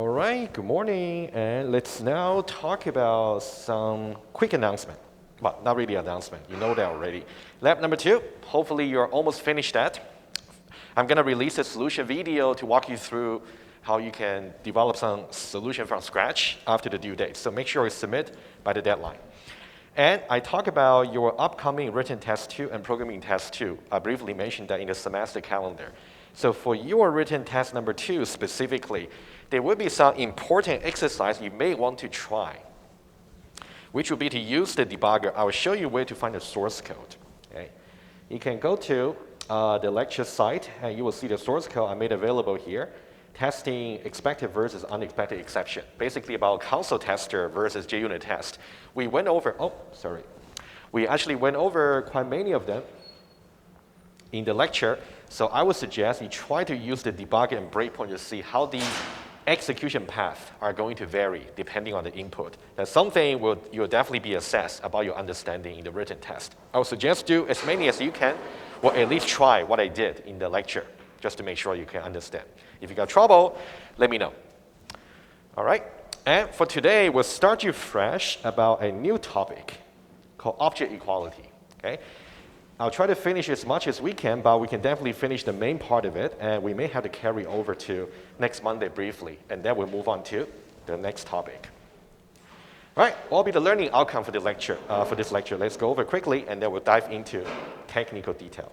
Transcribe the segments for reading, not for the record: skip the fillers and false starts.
All right, good morning, and let's now talk about some quick announcement. Well, not really announcement, you know that already. Lab number 2, hopefully you're almost finished that. I'm gonna release a solution video to walk you through how you can develop some solution from scratch after the due date. So make sure you submit by the deadline. And I talk about your upcoming written test 2 and programming test 2. I briefly mentioned that in the semester calendar. So for your written test number 2 specifically, there will be some important exercise you may want to try, which will be to use the debugger. I will show you where to find the source code. Okay? You can go to the lecture site, and you will see the source code I made available here, testing expected versus unexpected exception, basically about console tester versus JUnit test. We went over, we actually went over quite many of them in the lecture, so I would suggest you try to use the debugger and breakpoint to see how these execution paths are going to vary depending on the input. That's something you'll definitely be assessed about your understanding in the written test. I would suggest do as many as you can, or at least try what I did in the lecture, just to make sure you can understand. If you got trouble, let me know. All right, and for today, we'll start you fresh about a new topic called object equality, okay? I'll try to finish as much as we can, but we can definitely finish the main part of it, and we may have to carry over to next Monday briefly, and then we'll move on to the next topic. All right, what will be the learning outcome for the lecture? For this lecture, let's go over quickly, and then we'll dive into technical detail.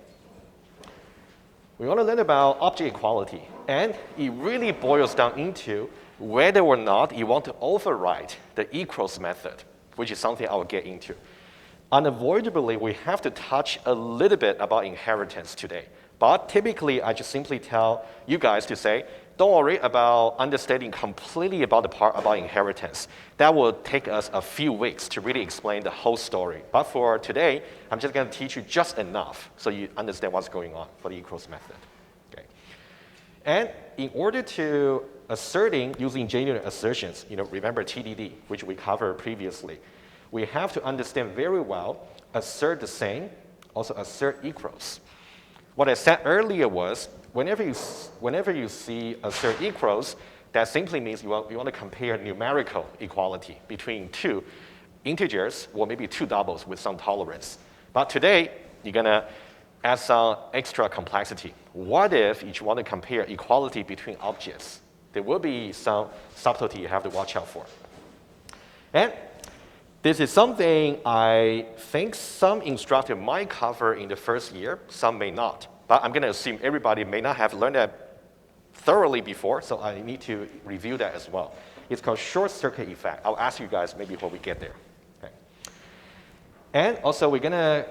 We want to learn about object equality, and it really boils down into whether or not you want to override the equals method, which is something I will get into. Unavoidably, we have to touch a little bit about inheritance today. But typically, I just simply tell you guys to say, don't worry about understanding completely about the part about inheritance. That will take us a few weeks to really explain the whole story. But for today, I'm just going to teach you just enough so you understand what's going on for the equals method. Okay. And in order to asserting using JUnit assertions, remember TDD, which we covered previously, we have to understand very well assert the same, also assert equals. What I said earlier was whenever you see assert equals, that simply means you want to compare numerical equality between two integers or maybe two doubles with some tolerance. But today, you're going to add some extra complexity. What if you want to compare equality between objects? There will be some subtlety you have to watch out for. And this is something I think some instructor might cover in the first year, some may not. But I'm going to assume everybody may not have learned that thoroughly before, so I need to review that as well. It's called short circuit effect. I'll ask you guys maybe before we get there. Okay. And also, we're going to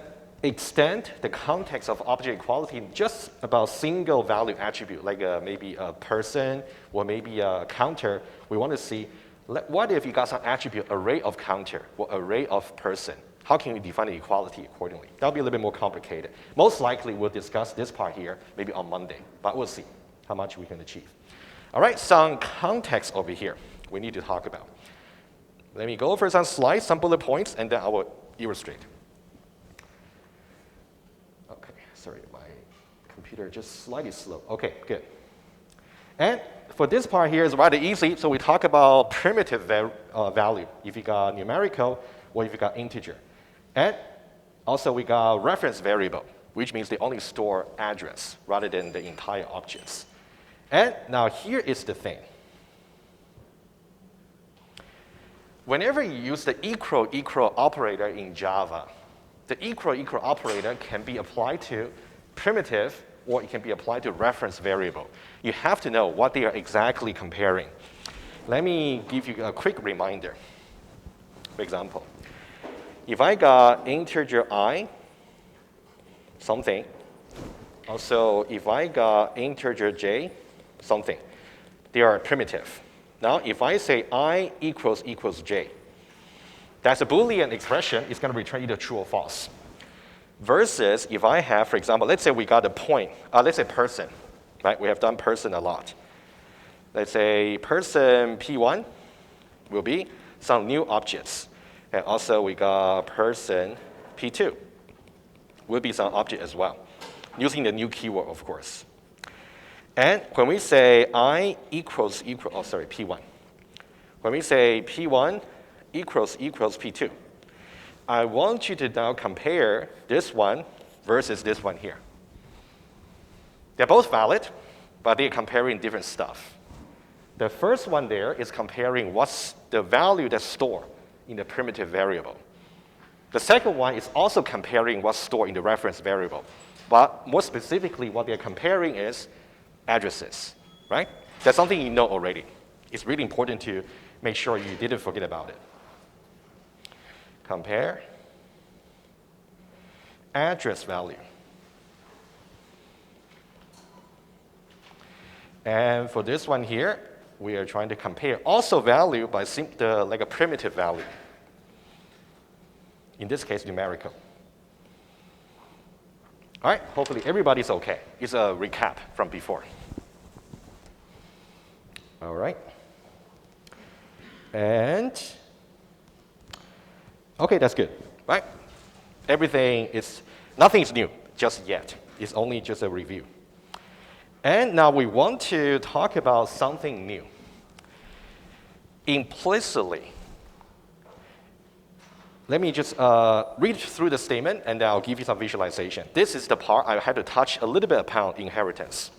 extend the context of object equality just about single value attribute, like maybe a person or maybe a counter. We want to see, what if you got some attribute array of counter or array of person? How can we define the equality accordingly? That'll be a little bit more complicated. Most likely we'll discuss this part here maybe on Monday, but we'll see how much we can achieve. All right, some context over here we need to talk about. Let me go over some slides, some bullet points, and then I will illustrate. Okay, sorry, my computer just slightly slow. Okay, good. And for this part here is rather easy, so we talk about primitive value, if you got numerical or if you got integer. And also we got reference variable, which means they only store address rather than the entire objects. And now here is the thing. Whenever you use the equal operator in Java, the equal operator can be applied to primitive or it can be applied to reference variable. You have to know what they are exactly comparing. Let me give you a quick reminder. For example, if I got integer I, something, also if I got integer j, something, they are primitive. Now, if I say I equals j, that's a Boolean expression. It's going to return either true or false. Versus if I have, for example, let's say we got a point, let's say person, right? We have done person a lot. Let's say person P1 will be some new objects. And also we got person P2 will be some object as well, using the new keyword, of course. And when we say I equals, P1. When we say P1 equals P2, I want you to now compare this one versus this one here. They're both valid, but they're comparing different stuff. The first one there is comparing what's the value that's stored in the primitive variable. The second one is also comparing what's stored in the reference variable. But more specifically, what they're comparing is addresses, right? That's something you know already. It's really important to make sure you didn't forget about it. Compare address value. And for this one here, we are trying to compare also value by like a primitive value. In this case, numerical. All right, hopefully everybody's okay. It's a recap from before. All right. And, okay, that's good, right? Nothing is new just yet. It's only just a review. And now we want to talk about something new. Implicitly, let me just read through the statement, and then I'll give you some visualization. This is the part I had to touch a little bit upon inheritance.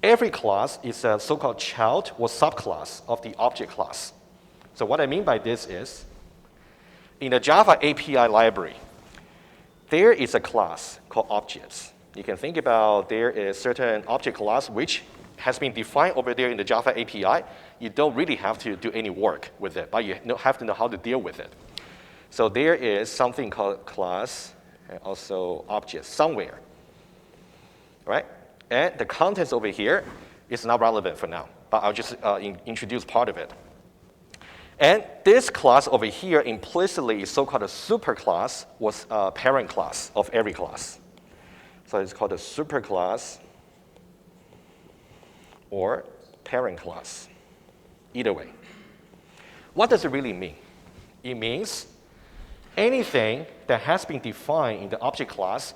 Every class is a so-called child or subclass of the object class. So what I mean by this is, in the Java API library, there is a class called objects. You can think about there is certain object class which has been defined over there in the Java API. You don't really have to do any work with it, but you have to know how to deal with it. So there is something called class and also objects somewhere, right? And the contents over here is not relevant for now, but I'll just introduce part of it. And this class over here implicitly is so-called a superclass was a parent class of every class. So it's called a superclass or parent class, either way. What does it really mean? It means anything that has been defined in the object class,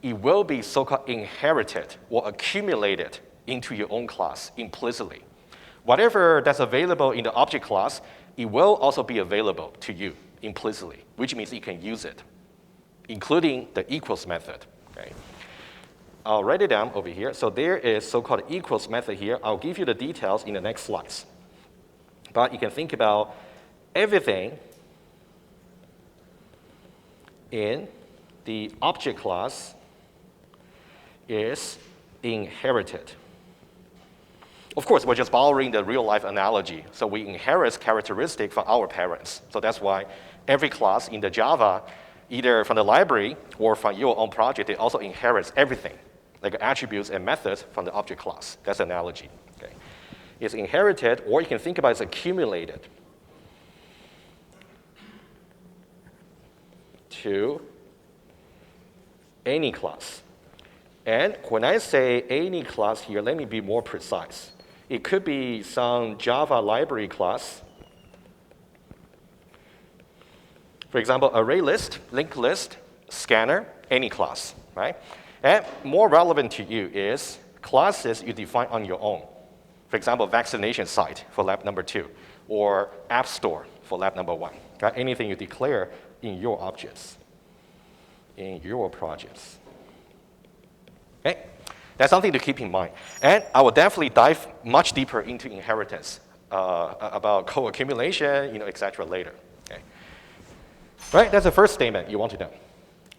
it will be so-called inherited or accumulated into your own class implicitly. Whatever that's available in the object class, it will also be available to you implicitly, which means you can use it, including the equals method. Okay? I'll write it down over here. So there is so-called equals method here. I'll give you the details in the next slides. But you can think about everything in the object class is inherited. Of course, we're just borrowing the real-life analogy. So we inherit characteristics from our parents. So that's why every class in the Java, either from the library or from your own project, it also inherits everything, like attributes and methods from the object class. That's the analogy. Okay. It's inherited, or you can think about it as accumulated to any class. And when I say any class here, let me be more precise. It could be some Java library class. For example, array list, linked list, scanner, any class, right? And more relevant to you is classes you define on your own. For example, vaccination site for lab number 2, or app store for lab number 1. Okay? Anything you declare in your objects, in your projects. Okay? That's something to keep in mind. And I will definitely dive much deeper into inheritance, about co-accumulation, etc. later. Okay? Right, that's the first statement you want to know.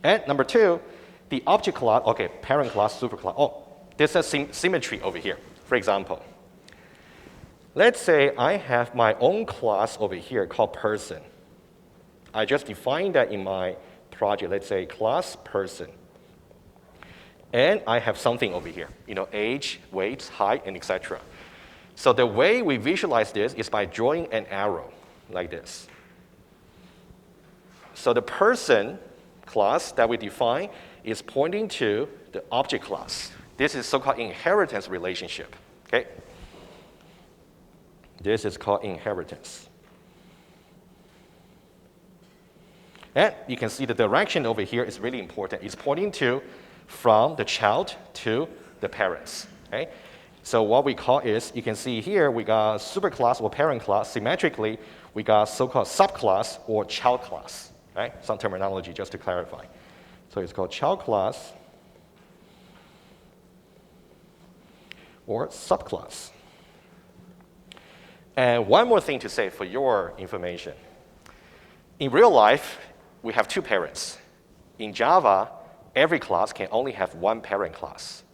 And number 2, the object class, okay, parent class, superclass. Oh, there's a symmetry over here. For example, let's say I have my own class over here called person. I just defined that in my project. Let's say class person. And I have something over here, age, weight, height, and etc. So the way we visualize this is by drawing an arrow like this. So the person class that we define is pointing to the object class. This is so-called inheritance relationship. Okay? This is called inheritance. And you can see the direction over here is really important. It's pointing to from the child to the parents. Okay? So what we call is, you can see here, we got superclass or parent class. Symmetrically, we got so-called subclass or child class, right? Some terminology just to clarify. So it's called child class or subclass. And one more thing to say for your information. In real life, we have two parents. In Java, every class can only have one parent class,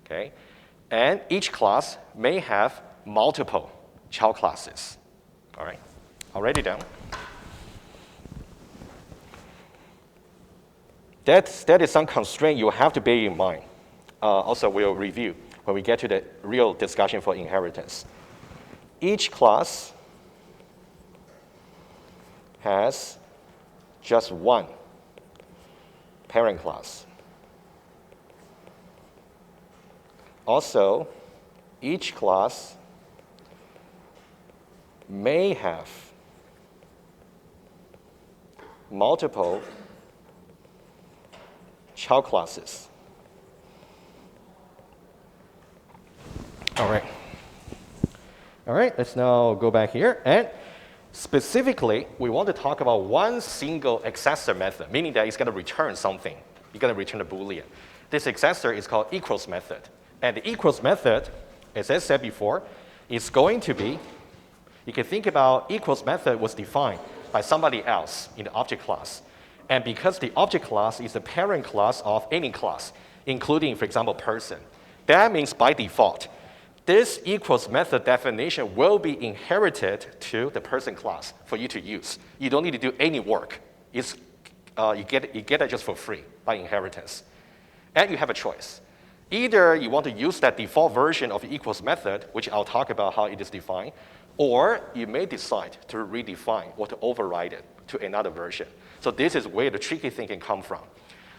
okay? And each class may have multiple child classes, all right? I'll write it down. That is some constraint you have to bear in mind. Also, we'll review when we get to the real discussion for inheritance. Each class has just one parent class. Also, each class may have multiple child classes. All right. All right, let's now go back here. And specifically, we want to talk about one single accessor method, meaning that it's going to return something. You're going to return a Boolean. This accessor is called equals method. And the equals method, as I said before, is going to be, you can think about equals method was defined by somebody else in the object class. And because the object class is the parent class of any class, including, for example, person, that means by default, this equals method definition will be inherited to the person class for you to use. You don't need to do any work. You get it just for free by inheritance. And you have a choice. Either you want to use that default version of the equals method, which I'll talk about how it is defined, or you may decide to redefine or to override it to another version. So this is where the tricky thing can come from.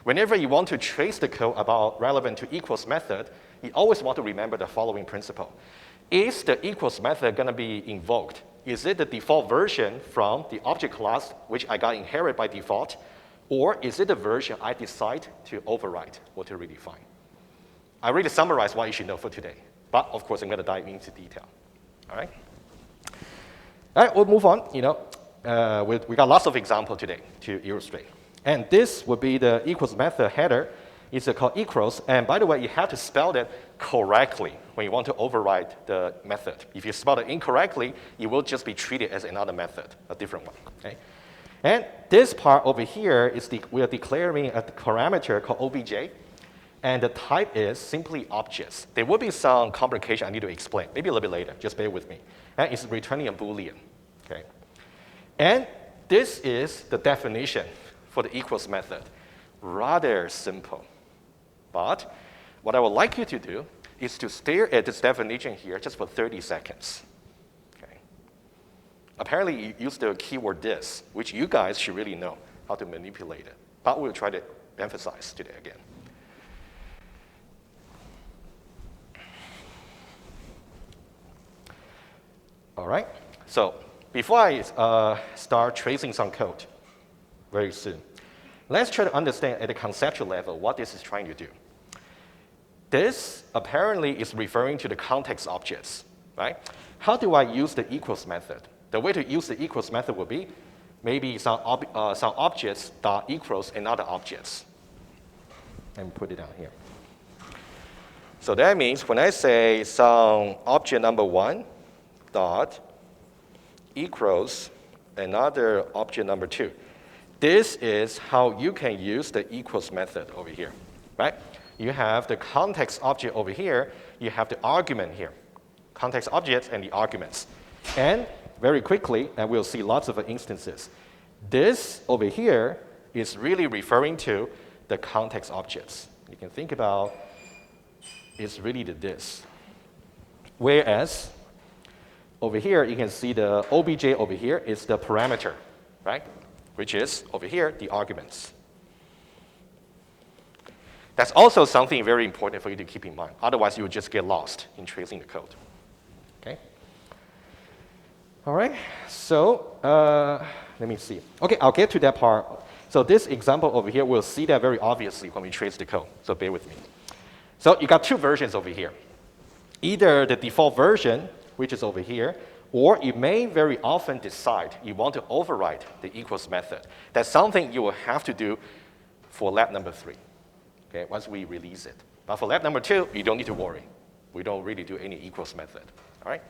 Whenever you want to trace the code about relevant to equals method, you always want to remember the following principle. Is the equals method going to be invoked? Is it the default version from the object class, which I got inherited by default, or is it the version I decide to override or to redefine? I really summarized what you should know for today, but of course I'm going to dive into detail. All right? All right, we'll move on. We got lots of examples today to illustrate. And this would be the equals method header. It's called equals. And by the way, you have to spell it correctly when you want to override the method. If you spell it incorrectly, it will just be treated as another method, a different one. Okay? And this part over here is we are declaring a parameter called obj. And the type is simply objects. There will be some complication I need to explain, maybe a little bit later. Just bear with me. And it's returning a Boolean. Okay? And this is the definition for the equals method. Rather simple. But what I would like you to do is to stare at this definition here just for 30 seconds. Okay? Apparently, you use the keyword this, which you guys should really know how to manipulate it. But we'll try to emphasize today again. All right, so before I start tracing some code very soon, let's try to understand at a conceptual level what this is trying to do. This apparently is referring to the context objects, right? How do I use the equals method? The way to use the equals method would be maybe some objects dot equals another objects. Let me put it down here. So that means when I say some object number 1 dot equals another object number 2, this is how you can use the equals method over here, right? You have the context object over here. You have the argument here. Context objects and the arguments. And very quickly, and we'll see lots of instances, this over here is really referring to the context objects. You can think about it's really the this. Whereas over here, you can see the obj over here is the parameter, right? Which is over here, the arguments. That's also something very important for you to keep in mind. Otherwise, you would just get lost in tracing the code. Okay? All right, so let me see. Okay, I'll get to that part. So this example over here, we'll see that very obviously when we trace the code. So bear with me. So you got two versions over here. either the default version, which is over here, or you may very often decide you want to override the equals method. That's something you will have to do for lab number 3, okay, once we release it. But for lab number 2, you don't need to worry. We don't really do any equals method, all right?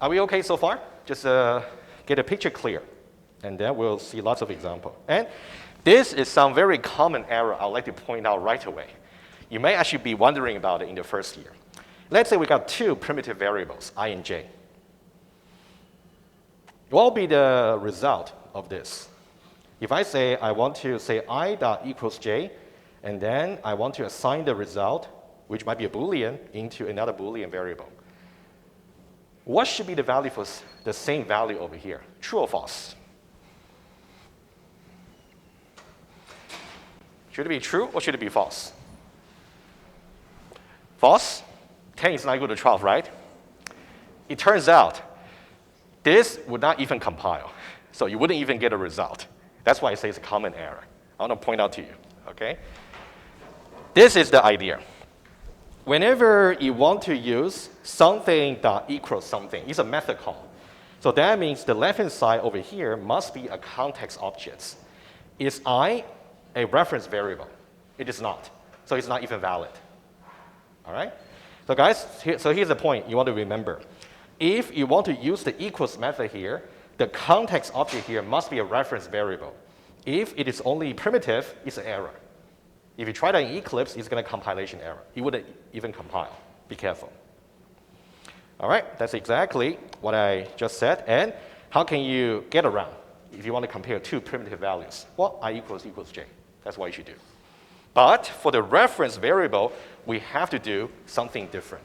Are we okay so far? Just get a picture clear, and then we'll see lots of examples. And this is some very common error I'd like to point out right away. You may actually be wondering about it in the first year. Let's say we got 2 primitive variables, I and j. What will be the result of this? If I say I want to say I dot equals j, and then I want to assign the result, which might be a Boolean, into another Boolean variable. What should be the value for the same value over here? True or false? Should it be true or should it be false? False? 10 is not equal to 12, right? It turns out this would not even compile. So you wouldn't even get a result. That's why I say it's a common error. I want to point out to you, okay? This is the idea. Whenever you want to use something that equals something, it's a method call. So that means the left-hand side over here must be a context object. Is I a reference variable? It is not. So it's not even valid. All right? So guys, here's the point you want to remember. If you want to use the equals method here, the context object here must be a reference variable. If it is only primitive, it's an error. If you try that in Eclipse, it's going to compilation error. It wouldn't even compile. Be careful. All right, that's exactly what I just said. And how can you get around if you want to compare 2 primitive values? Well, I equals j. That's what you should do. But for the reference variable, we have to do something different.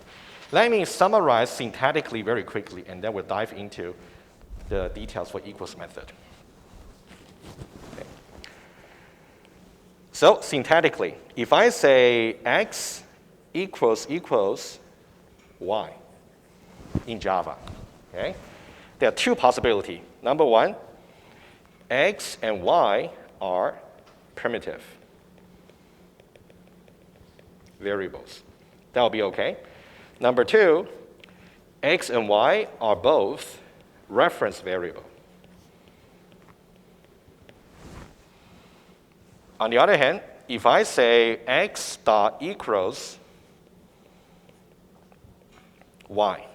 Let me summarize syntactically very quickly, and then we'll dive into the details for equals method. Okay. So syntactically, if I say x equals y in Java, okay, there are 2 possibilities. Number 1, x and y are primitive variables. That will be okay. Number 2, x and y are both reference variable. On the other hand, if I say x dot equals y,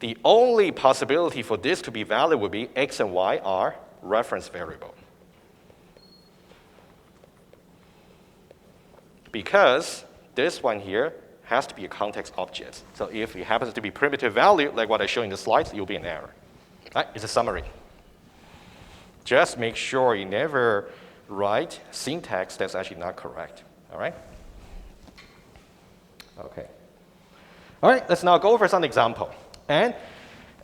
the only possibility for this to be valid would be x and y are reference variable. Because this one here has to be a context object. So if it happens to be primitive value, like what I showed in the slides, it will be an error. Right? It's a summary. Just make sure you never write syntax that's actually not correct. All right? Okay. All right, let's now go over some example. And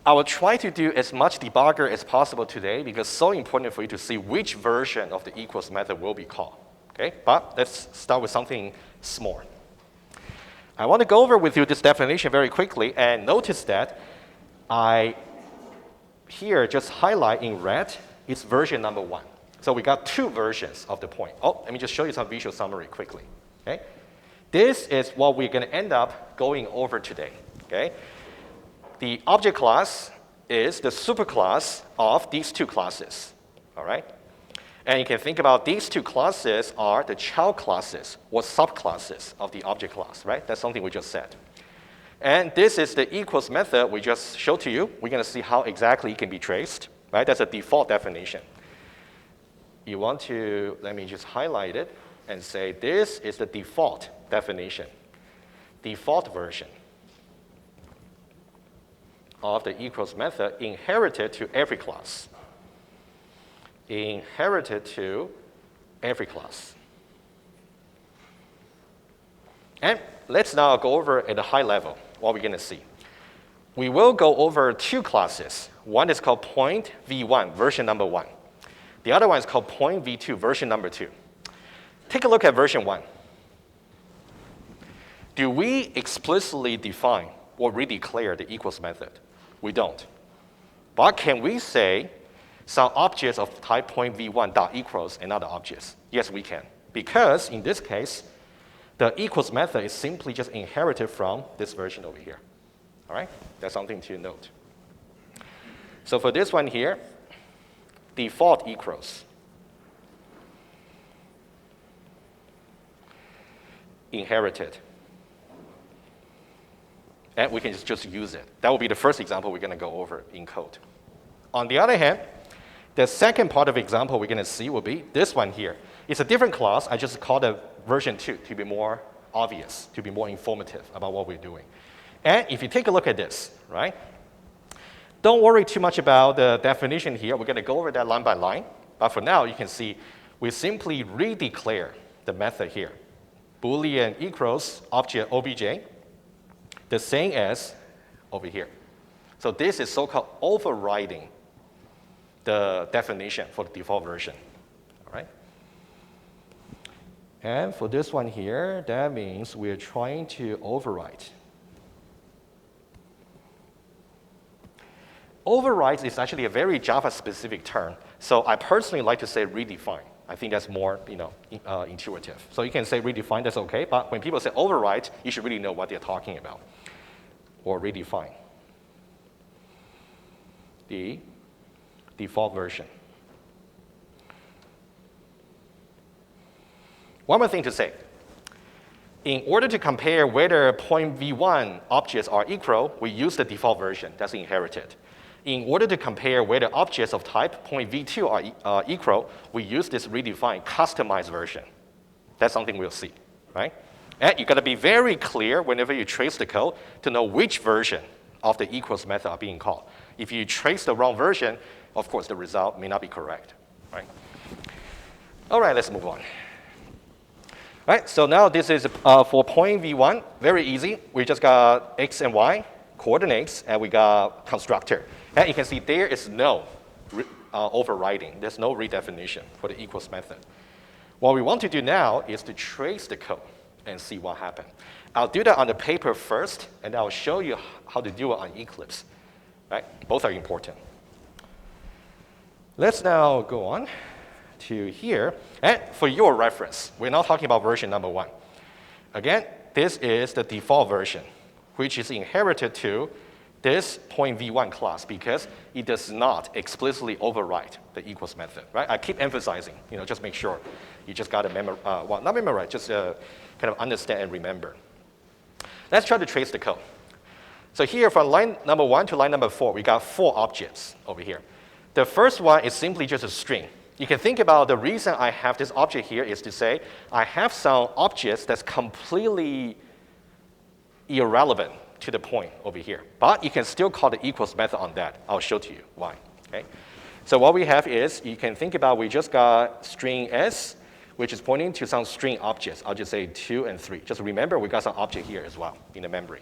I will try to do as much debugger as possible today because it's so important for you to see which version of the equals method will be called. Okay? But let's start with something small. I want to go over with you this definition very quickly, and notice that I here just highlight in red, it's version number 1. So we got 2 versions of the point. Oh, let me just show you some visual summary quickly. Okay? This is what we're going to end up going over today. Okay? The object class is the superclass of these 2 classes. All right? And you can think about these 2 classes are the child classes or subclasses of the object class, right? That's something we just said. And this is the equals method we just showed to you. We're going to see how exactly it can be traced, right? That's a default definition. You want to, let me just highlight it and say this is the default definition, default version of the equals method inherited to every class. Inherited to every class. And let's now go over at a high level what we're going to see. We will go over 2 classes. One is called point v1, version number 1. The other one is called point v2, version number 2. Take a look at version 1. Do we explicitly define or redeclare the equals method? We don't. But can we say some objects of type point v1 dot equals another objects? Yes, we can. Because in this case, The equals method is simply just inherited from this version over here. All right? That's something to note. So for this one here, default equals inherited. And we can just use it. That will be the first example we're going to go over in code. On the other hand, the second part of the example we're going to see will be this one here. It's a different class. I just called it version 2 to be more obvious, to be more informative about what we're doing. And if you take a look at this, right? Don't worry too much about the definition here. We're going to go over that line by line. But for now, you can see we simply redeclare the method here. Boolean equals object obj, the same as over here. So this is so-called overriding the definition for the default version. All right? And for this one here, that means we're trying to override. Override is actually a very Java-specific term. So I personally like to say redefine. I think that's more intuitive. So you can say redefine, that's OK. But when people say override, you should really know what they're talking about. Or redefine the default version. One more thing to say. In order to compare whether point v1 objects are equal, we use the default version that's inherited. In order to compare whether objects of type point v2 are equal, we use this redefined customized version. That's something we'll see, right? And you got to be very clear whenever you trace the code to know which version of the equals method are being called. If you trace the wrong version, of course, the result may not be correct, right? All right, let's move on. All right, so now this is for point v1, very easy. We just got x and y coordinates, and we got constructor. And you can see there is no overriding. There's no redefinition for the equals method. What we want to do now is to trace the code and see what happened. I'll do that on the paper first, and I'll show you how to do it on Eclipse. Right? Both are important. Let's now go on to here. And for your reference, we're not talking about version number 1. Again, this is the default version, which is inherited to this point v1 class because it does not explicitly override the equals method. Right? I keep emphasizing, just make sure you just got to not memorize, just kind of understand and remember. Let's try to trace the code. So here from line number 1 to line number 4, we got 4 objects over here. The first one is simply just a string. You can think about the reason I have this object here is to say I have some objects that's completely irrelevant to the point over here. But you can still call the equals method on that. I'll show to you why. Okay? So what we have is, you can think about we just got string s, which is pointing to some string objects. I'll just say 2 and 3. Just remember we got some object here as well in the memory.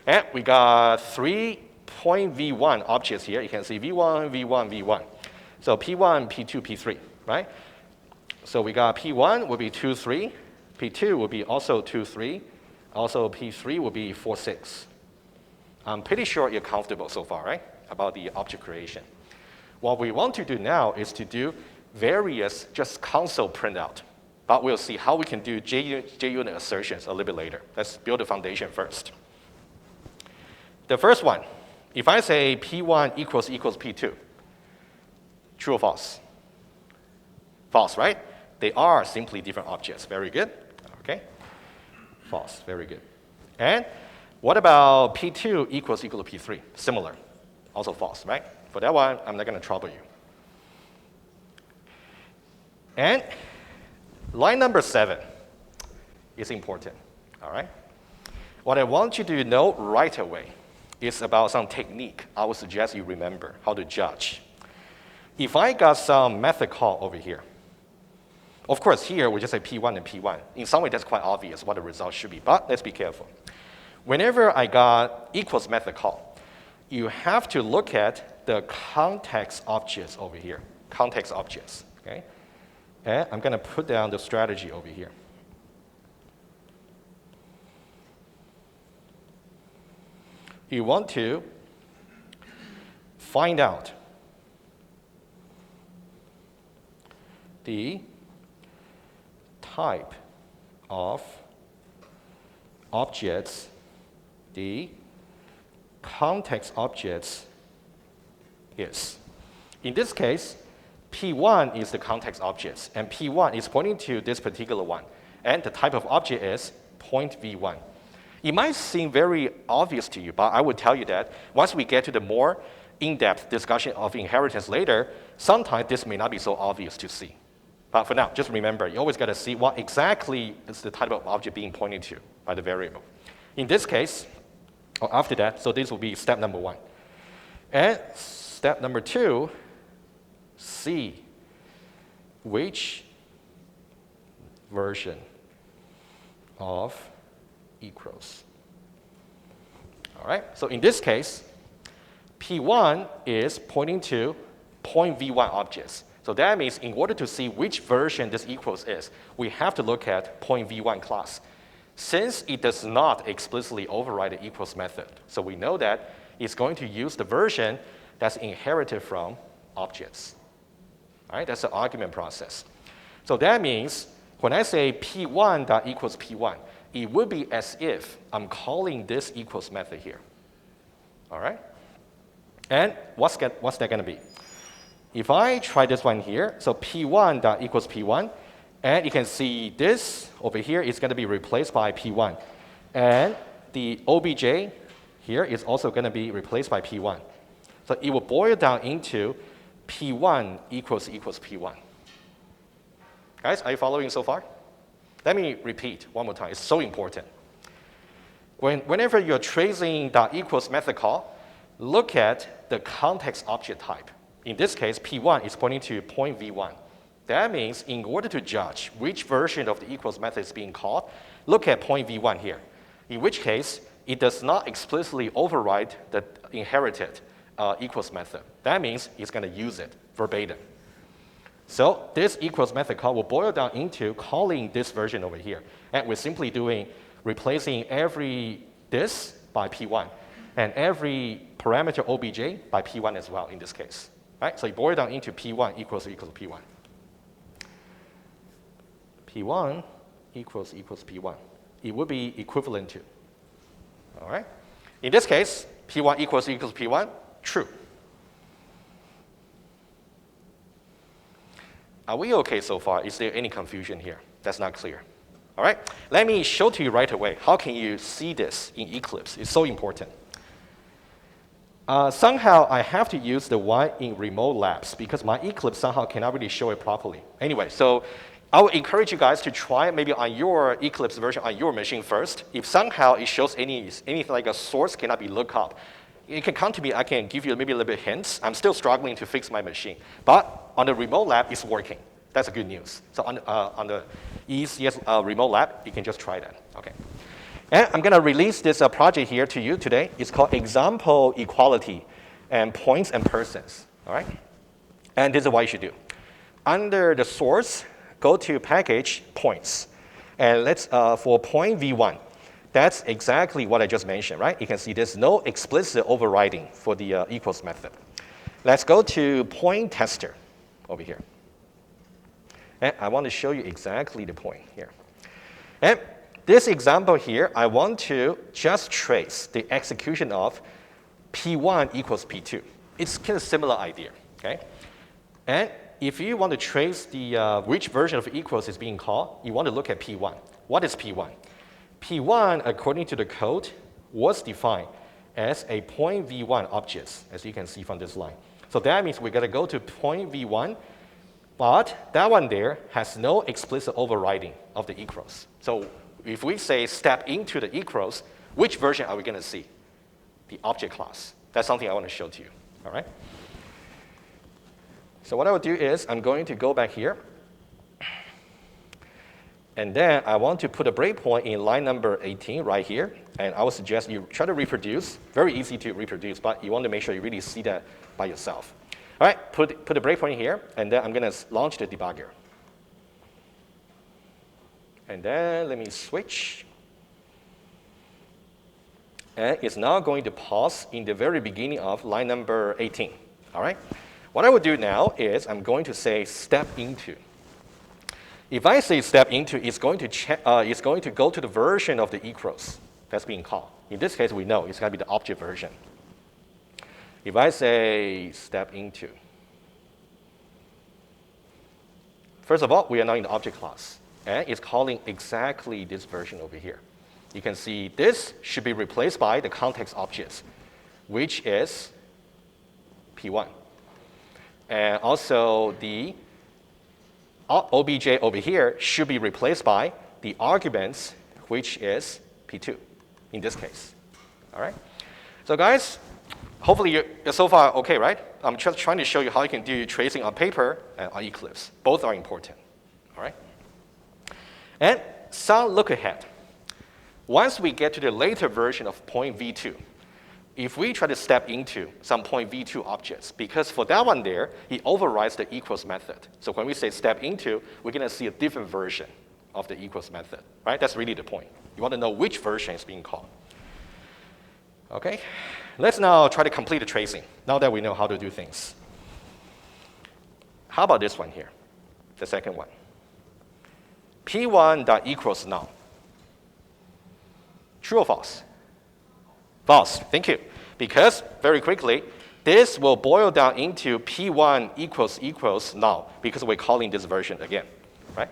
And we got 3 point v1 objects here. You can see v1, v1, v1. So p1, p2, p3, right? So we got p1 will be 2, 3. p2 will be also 2, 3. Also, P3 will be 4, 6. I'm pretty sure you're comfortable so far, right, about the object creation. What we want to do now is to do various just console printout. But we'll see how we can do JUnit assertions a little bit later. Let's build the foundation first. The first one, if I say P1 equals P2, true or false? False, right? They are simply different objects. Very good. Okay. False, very good. And what about P2 equals to P3? Similar, also false, right? For that one, I'm not going to trouble you. And line number 7 is important, all right? What I want you to know right away is about some technique I would suggest you remember how to judge. If I got some method call over here, of course, here we just say P1 and P1. In some way, that's quite obvious what the result should be, but let's be careful. Whenever I got equals method call, you have to look at the context objects over here, context objects, okay? And I'm going to put down the strategy over here. You want to find out the type of objects, the context objects is. In this case, P1 is the context objects, and P1 is pointing to this particular one, and the type of object is point V1. It might seem very obvious to you, but I would tell you that once we get to the more in-depth discussion of inheritance later, sometimes this may not be so obvious to see. But for now, just remember, you always got to see what exactly is the type of object being pointed to by the variable. In this case, or after that, so this will be step number 1. And step number 2, see which version of equals. All right, so in this case, P1 is pointing to point V1 objects. So that means in order to see which version this equals is, we have to look at point V1 class. Since it does not explicitly override the equals method, so we know that it's going to use the version that's inherited from objects. All right, that's the argument process. So that means when I say P1 dot equals P1, it would be as if I'm calling this equals method here. All right? And what's that going to be? If I try this one here, so P1 dot equals P1, and you can see this over here is going to be replaced by P1. And the OBJ here is also going to be replaced by P1. So it will boil down into P1 equals P1. Guys, are you following so far? Let me repeat one more time. It's so important. Whenever you're tracing dot equals method call, look at the context object type. In this case, P1 is pointing to point V1. That means in order to judge which version of the equals method is being called, look at point V1 here. In which case, it does not explicitly override the inherited equals method. That means it's going to use it verbatim. So this equals method call will boil down into calling this version over here. And we're simply replacing every this by P1 and every parameter OBJ by P1 as well in this case. Right? So you boil down into P1 equals P1. P1 equals P1. It would be equivalent to. All right? In this case, P1 equals P1, true. Are we okay so far? Is there any confusion here? That's not clear. All right? Let me show to you right away. How can you see this in Eclipse? It's so important. Somehow, I have to use the one in remote labs because my Eclipse somehow cannot really show it properly. Anyway, so I would encourage you guys to try maybe on your Eclipse version on your machine first. If somehow it shows anything like a source cannot be looked up, you can come to me. I can give you maybe a little bit hints. I'm still struggling to fix my machine. But on the remote lab, it's working. That's good news. So on the EECS remote lab, you can just try that. Okay. And I'm going to release this project here to you today. It's called Example Equality and Points and Persons. All right? And this is what you should do. Under the source, go to Package Points. And let's for point V1. That's exactly what I just mentioned, right? You can see there's no explicit overriding for the equals method. Let's go to point tester over here. And I want to show you exactly the point here. And this example here, I want to just trace the execution of P1 equals P2. It's kind of similar idea, okay? And if you want to trace the which version of equals is being called, you want to look at P1. What is P1? P1, according to the code, was defined as a point V1 object, as you can see from this line. So that means we're going to go to point V1, but that one there has no explicit overriding of the equals. So if we say step into the equals, which version are we going to see? The object class. That's something I want to show to you. All right? So what I will do is I'm going to go back here. And then I want to put a breakpoint in line number 18 right here. And I would suggest you try to reproduce. Very easy to reproduce, but you want to make sure you really see that by yourself. All right, put a breakpoint here, and then I'm going to launch the debugger. And then let me switch. And it's now going to pause in the very beginning of line number 18. All right? What I will do now is I'm going to say step into. If I say step into, it's going to go to the version of the equals that's being called. In this case, we know it's going to be the object version. If I say step into, first of all, we are now in the object class, and it's calling exactly this version over here. You can see this should be replaced by the context objects, which is P1. And also the obj over here should be replaced by the arguments, which is P2 in this case. All right? So guys, hopefully you're so far okay, right? I'm just trying to show you how you can do tracing on paper and on Eclipse. Both are important. All right? And some look ahead. Once we get to the later version of point V2, if we try to step into some point V2 objects, because for that one there, it overrides the equals method. So when we say step into, we're going to see a different version of the equals method, right? That's really the point. You want to know which version is being called. Okay, let's now try to complete the tracing, now that we know how to do things. How about this one here, the second one? P1.equals null. True or false? False, thank you. Because, very quickly, this will boil down into P1 equals null, because we're calling this version again, right?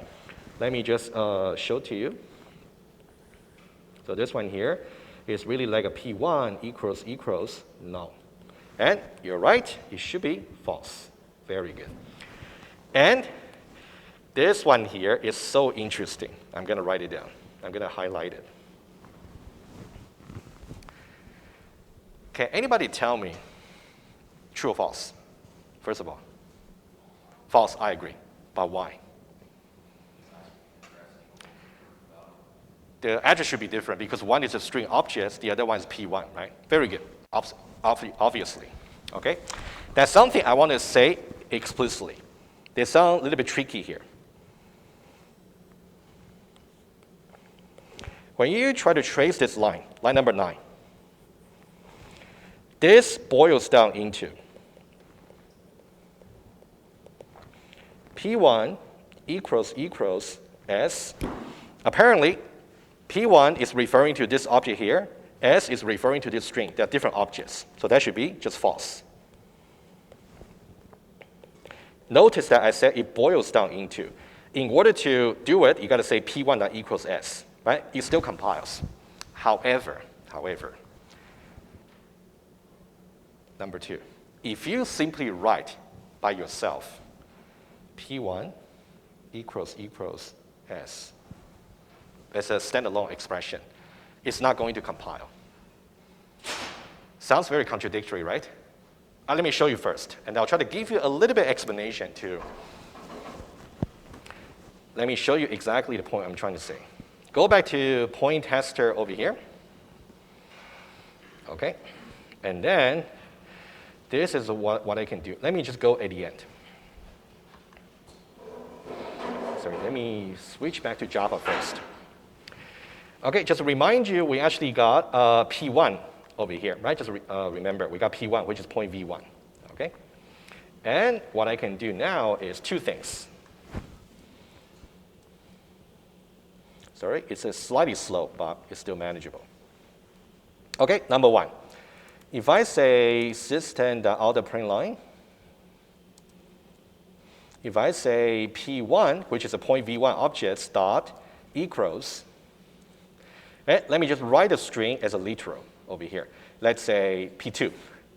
Let me just show to you. So this one here is really like a P1 equals null. And you're right, it should be false. Very good. And this one here is so interesting. I'm going to write it down. I'm going to highlight it. Can anybody tell me true or false? First of all. False, I agree. But why? The address should be different because one is a string object, the other one is P1, right? Very good, obviously. Okay? That's something I want to say explicitly. They sound a little bit tricky here. When you try to trace this line number 9, this boils down into P1 equals S. Apparently, P1 is referring to this object here. S is referring to this string. They're different objects. So that should be just false. Notice that I said it boils down into. In order to do it, you got to say P1 equals S, right? It still compiles. However, number 2, if you simply write by yourself, P1 equals S, as a standalone expression, it's not going to compile. Sounds very contradictory, right? Let me show you first, and I'll try to give you a little bit explanation too. Let me show you exactly the point I'm trying to say. Go back to point tester over here. Okay, and then this is what I can do. Let me just go at the end. Sorry, let me switch back to Java first. Okay, just to remind you, we actually got P1 over here, right? Just remember, we got P1, which is point V1, okay? And what I can do now is 2 things. Sorry, it's a slightly slow, but it's still manageable. Okay, number 1. If I say system.out_println, if I say P1, which is a point V1 object, dot equals, let me just write a string as a literal over here. Let's say P2,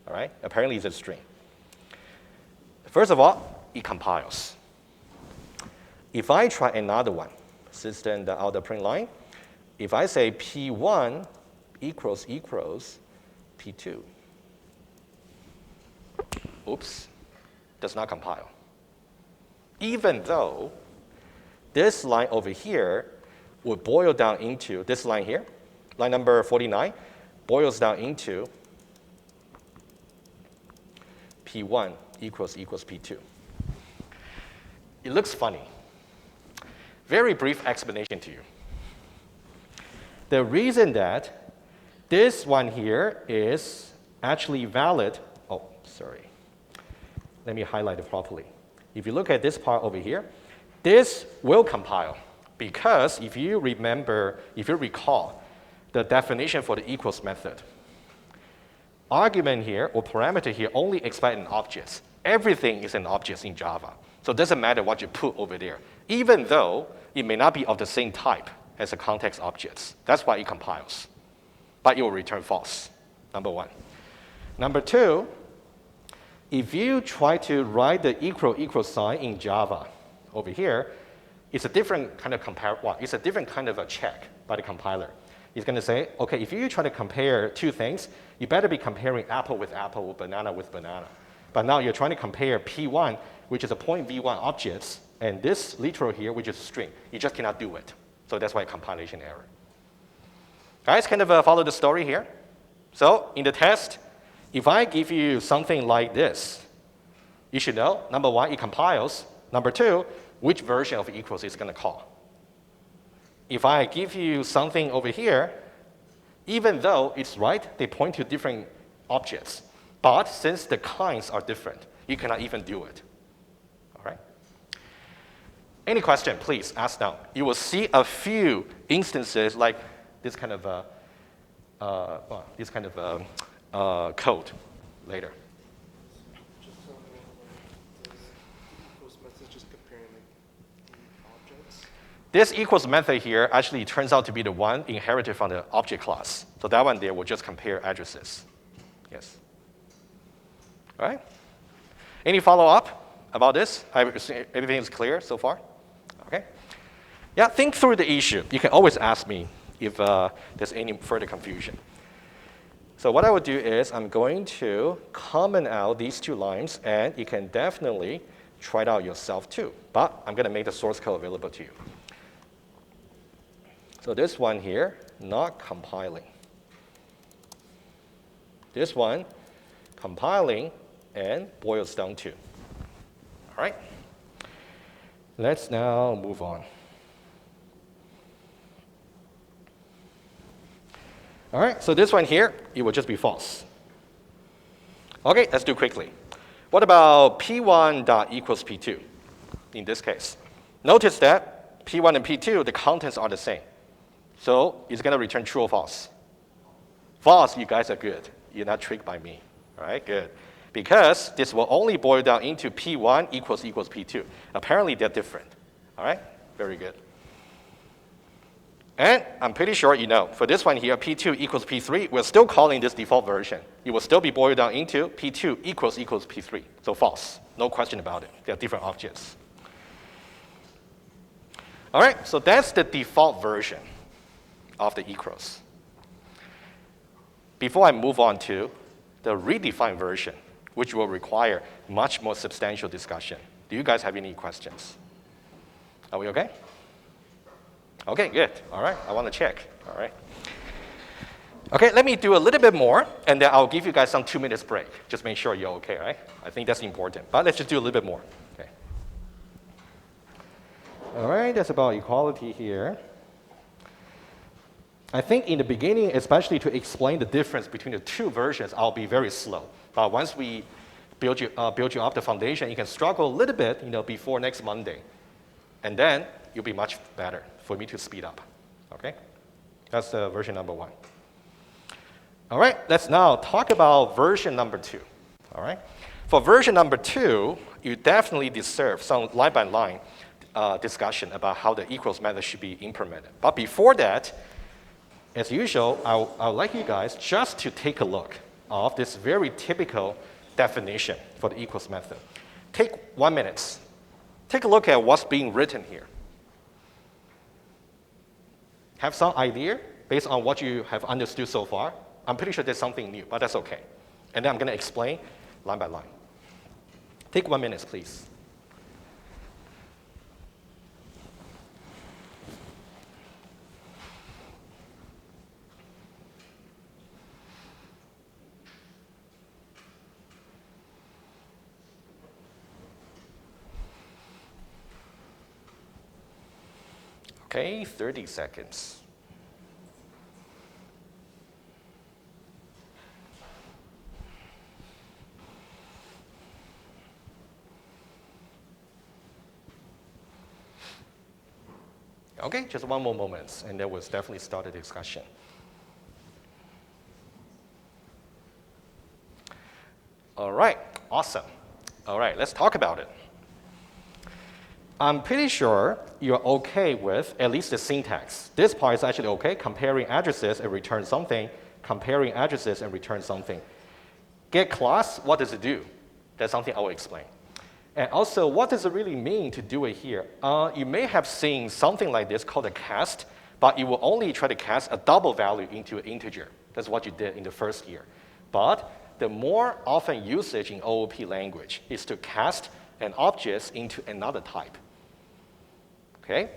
all right? Apparently it's a string. First of all, it compiles. If I try another one, system.out_println, if I say P1 equals P2, oops, does not compile. Even though this line over here would boil down into this line here, line number 49, boils down into P1 equals P2. It looks funny. Very brief explanation to you. The reason that this one here is actually valid, let me highlight it properly. If you look at this part over here, This will compile because if you recall the definition for the equals method, argument here or parameter here only expect in objects. Everything is an object in Java. So it doesn't matter what you put over there, even though it may not be of the same type as the context objects. That's why it compiles. But it will return false, number one. Number two, if you try to write the equal sign in Java over here, it's a different kind of it's a different kind of a check by the compiler. It's going to say, okay, if you try to compare two things, you better be comparing apple with apple or banana with banana. But now you're trying to compare P1, which is a point V1 objects, and this literal here, which is a string. You just cannot do it. So that's why compilation error. Guys, kind of follow the story here. So in the test, if I give you something like this, you should know, number one, it compiles. Number two, which version of equals it's going to call. If I give you something over here, even though it's right, they point to different objects. But since the kinds are different, you cannot even do it. All right? Any question, please ask now. You will see a few instances like this kind of code later. Just equals method just comparing like objects. This equals method here actually turns out to be the one inherited from the object class. So that one there will just compare addresses. Yes. All right? Any follow-up about this? Everything is clear so far? Okay. Yeah, think through the issue. You can always ask me if there's any further confusion. So what I would do is I'm going to comment out these two lines, and you can definitely try it out yourself too. But I'm going to make the source code available to you. So this one here, not compiling. This one, compiling and boils down to. All right? Let's now move on. All right, so this one here, it will just be false. Okay, let's do quickly. What about P1 dot equals P2 in this case? Notice that P1 and P2, the contents are the same. So it's going to return true or false. False, you guys are good. You're not tricked by me. All right, good. Because this will only boil down into P1 equals P2. Apparently, they're different. All right, very good. And I'm pretty sure you know, for this one here, P2 equals P3, we're still calling this default version. It will still be boiled down into P2 equals P3. So false, no question about it. They're different objects. All right, so that's the default version of the equals. Before I move on to the redefined version, which will require much more substantial discussion, do you guys have any questions? Are we okay? Okay, good. All right, I want to check. All right. Okay, let me do a little bit more, and then I'll give you guys some 2 minutes break. Just make sure you're okay, right? I think that's important. But let's just do a little bit more. Okay. All right, that's about equality here. I think in the beginning, especially to explain the difference between the two versions, I'll be very slow. But once we build you up the foundation, you can struggle a little bit, before next Monday. And then you'll be much better for me to speed up, okay? That's version number 1. All right, let's now talk about version number 2, all right? For version number 2, you definitely deserve some line-by-line discussion about how the equals method should be implemented. But before that, as usual, I would like you guys just to take a look of this very typical definition for the equals method. Take 1 minute. Take a look at what's being written here. Have some idea based on what you have understood so far? I'm pretty sure there's something new, but that's okay. And then I'm going to explain line by line. Take 1 minute, please. Okay, 30 seconds. Okay, just one more moment, and then we'll definitely start the discussion. All right, awesome. All right, let's talk about it. I'm pretty sure you're okay with at least the syntax. This part is actually okay, comparing addresses and return something, comparing addresses and return something. Get class, what does it do? That's something I will explain. And also, what does it really mean to do it here? You may have seen something like this called a cast, but you will only try to cast a double value into an integer. That's what you did in the first year. But the more often usage in OOP language is to cast an object into another type. Okay?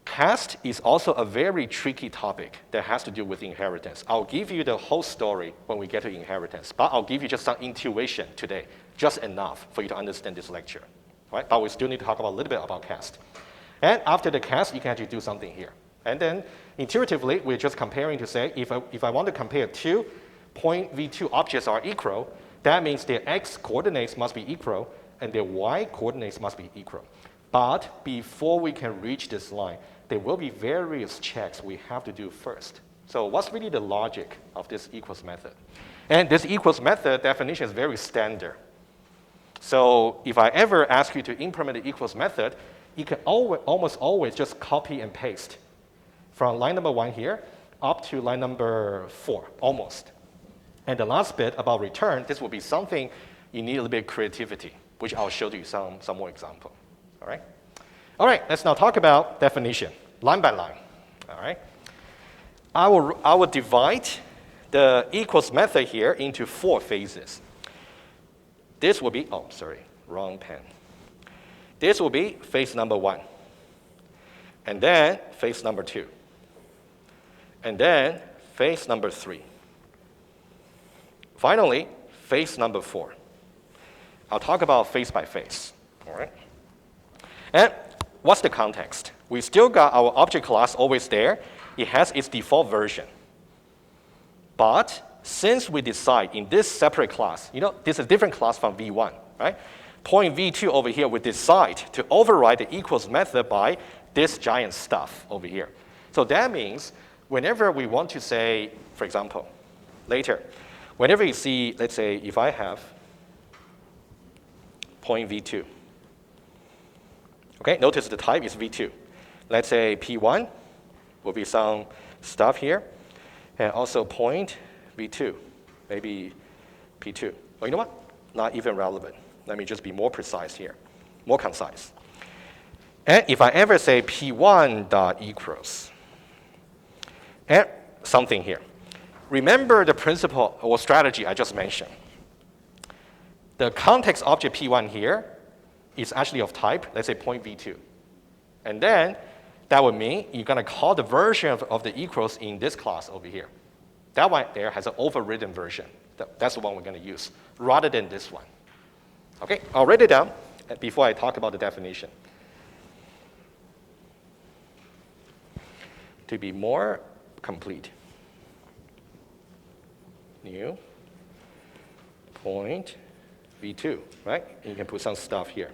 Cast is also a very tricky topic that has to do with inheritance. I'll give you the whole story when we get to inheritance, but I'll give you just some intuition today, just enough for you to understand this lecture. Right? But we still need to talk about a little bit about cast. And after the cast, you can actually do something here. And then intuitively, we're just comparing to say, if I want to compare two point v2 objects are equal, that means their x coordinates must be equal and their y coordinates must be equal. But before we can reach this line, there will be various checks we have to do first. So what's really the logic of this equals method? And this equals method definition is very standard. So if I ever ask you to implement the equals method, you can almost always just copy and paste from line number 1 here up to line number 4, almost. And the last bit about return, this will be something you need a little bit of creativity, which I'll show you some more example. All right? All right, let's now talk about definition, line by line. All right? I will divide the equals method here into 4 phases. This will be, oh, sorry, wrong pen. This will be phase number 1. And then phase number 2. And then phase number 3. Finally, phase number 4. I'll talk about phase by phase. All right? And what's the context? We still got our object class always there. It has its default version. But since we decide in this separate class, this is a different class from v1, right? Point v2 over here, we decide to override the equals method by this giant stuff over here. So that means whenever we want to say, for example, later, whenever you see, let's say, if I have point v2, okay, notice the type is v2. Let's say p1 will be some stuff here, and also point v2, maybe p2. Oh, you know what? Not even relevant. Let me just be more precise here, more concise. And if I ever say p1 dot equals, and something here. Remember the principle or strategy I just mentioned. The context object p1 here is actually of type, let's say point v2. And then that would mean you're going to call the version of the equals in this class over here. That one there has an overridden version. That's the one we're going to use, rather than this one. Okay, I'll write it down before I talk about the definition. To be more complete. New point v2, right? And you can put some stuff here.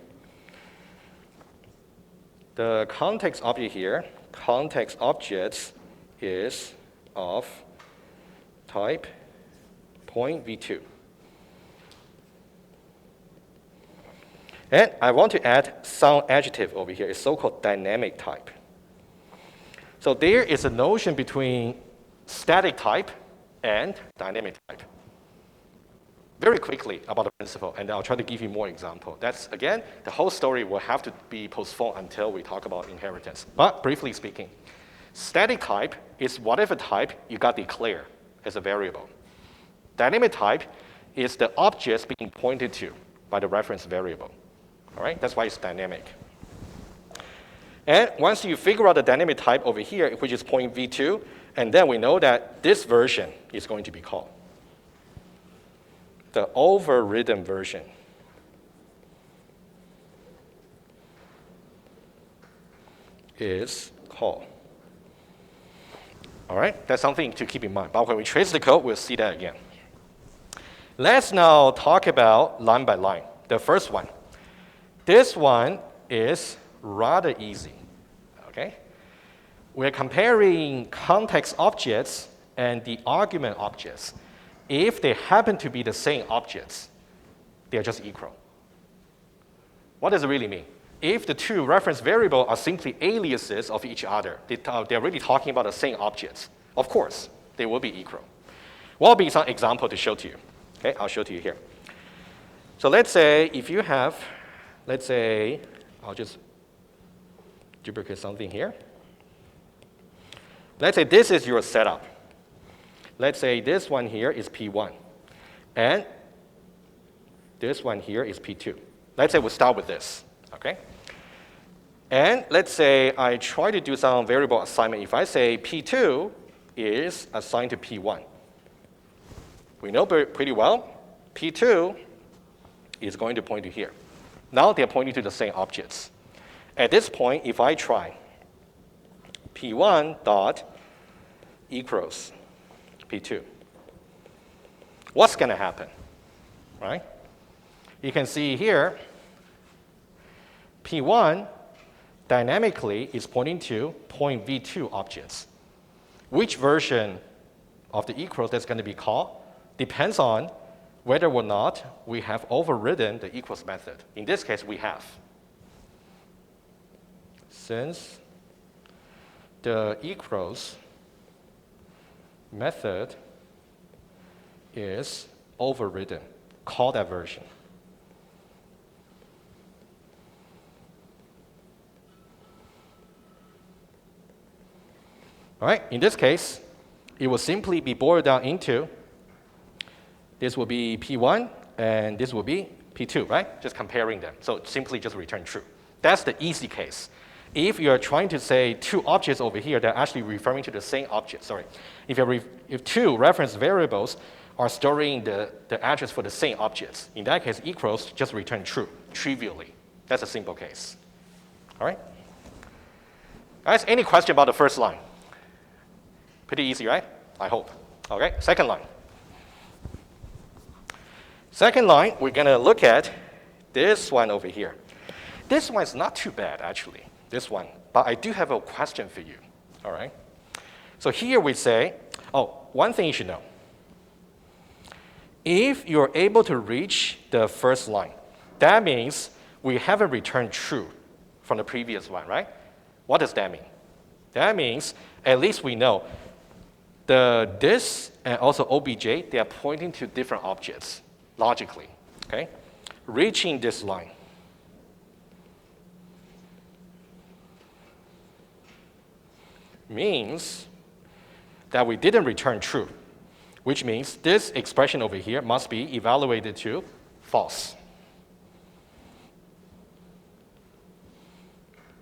The context object here, context objects is of type point v2. And I want to add some adjective over here. It's so-called dynamic type. So there is a notion between static type and dynamic type. Very quickly about the principle, and I'll try to give you more example. That's, again, the whole story will have to be postponed until we talk about inheritance. But briefly speaking, static type is whatever type you got declared as a variable. Dynamic type is the objects being pointed to by the reference variable. All right, that's why it's dynamic. And once you figure out the dynamic type over here, which is point v2, and then we know that this version is going to be called. The overridden version is called. All right, that's something to keep in mind. But when we trace the code, we'll see that again. Let's now talk about line by line. The first one. This one is rather easy, okay? we're comparing context objects and the argument objects. If they happen to be the same objects, they're just equal. What does it really mean? If the two reference variables are simply aliases of each other, they're really talking about the same objects, of course, they will be equal. What will be some example to show to you? Okay, I'll show to you here. So let's say if you have, let's say, I'll just duplicate something here. Let's say this is your setup. Let's say this one here is P1, and this one here is P2. Let's say we'll start with this, okay? And let's say I try to do some variable assignment. If I say P2 is assigned to P1, we know pretty well P2 is going to point to here. Now they're pointing to the same objects. At this point, if I try P1 dot equals P2, what's going to happen, right? You can see here, P1 dynamically is pointing to point V2 objects. Which version of the equals that's going to be called depends on whether or not we have overridden the equals method. In this case, we have. Since the equals method is overridden, call that version. All right, in this case, it will simply be boiled down into this will be P1 and this will be P2, right? Just comparing them. So simply just return true. That's the easy case. If you're trying to say two objects over here, they're actually referring to the same object. Sorry. If two reference variables are storing the address for the same objects, in that case, equals just return true, trivially. That's a simple case. All right? Guys, any question about the first line? Pretty easy, right? I hope. Okay, second line. Second line, we're going to look at this one over here. This one is not too bad, actually, this one. But I do have a question for you, all right? So here we say, oh, one thing you should know. If you're able to reach the first line, that means we haven't returned true from the previous one, right? What does that mean? That means at least we know this and also obj, they are pointing to different objects, logically, okay? Reaching this line. Means that we didn't return true, which means this expression over here must be evaluated to false.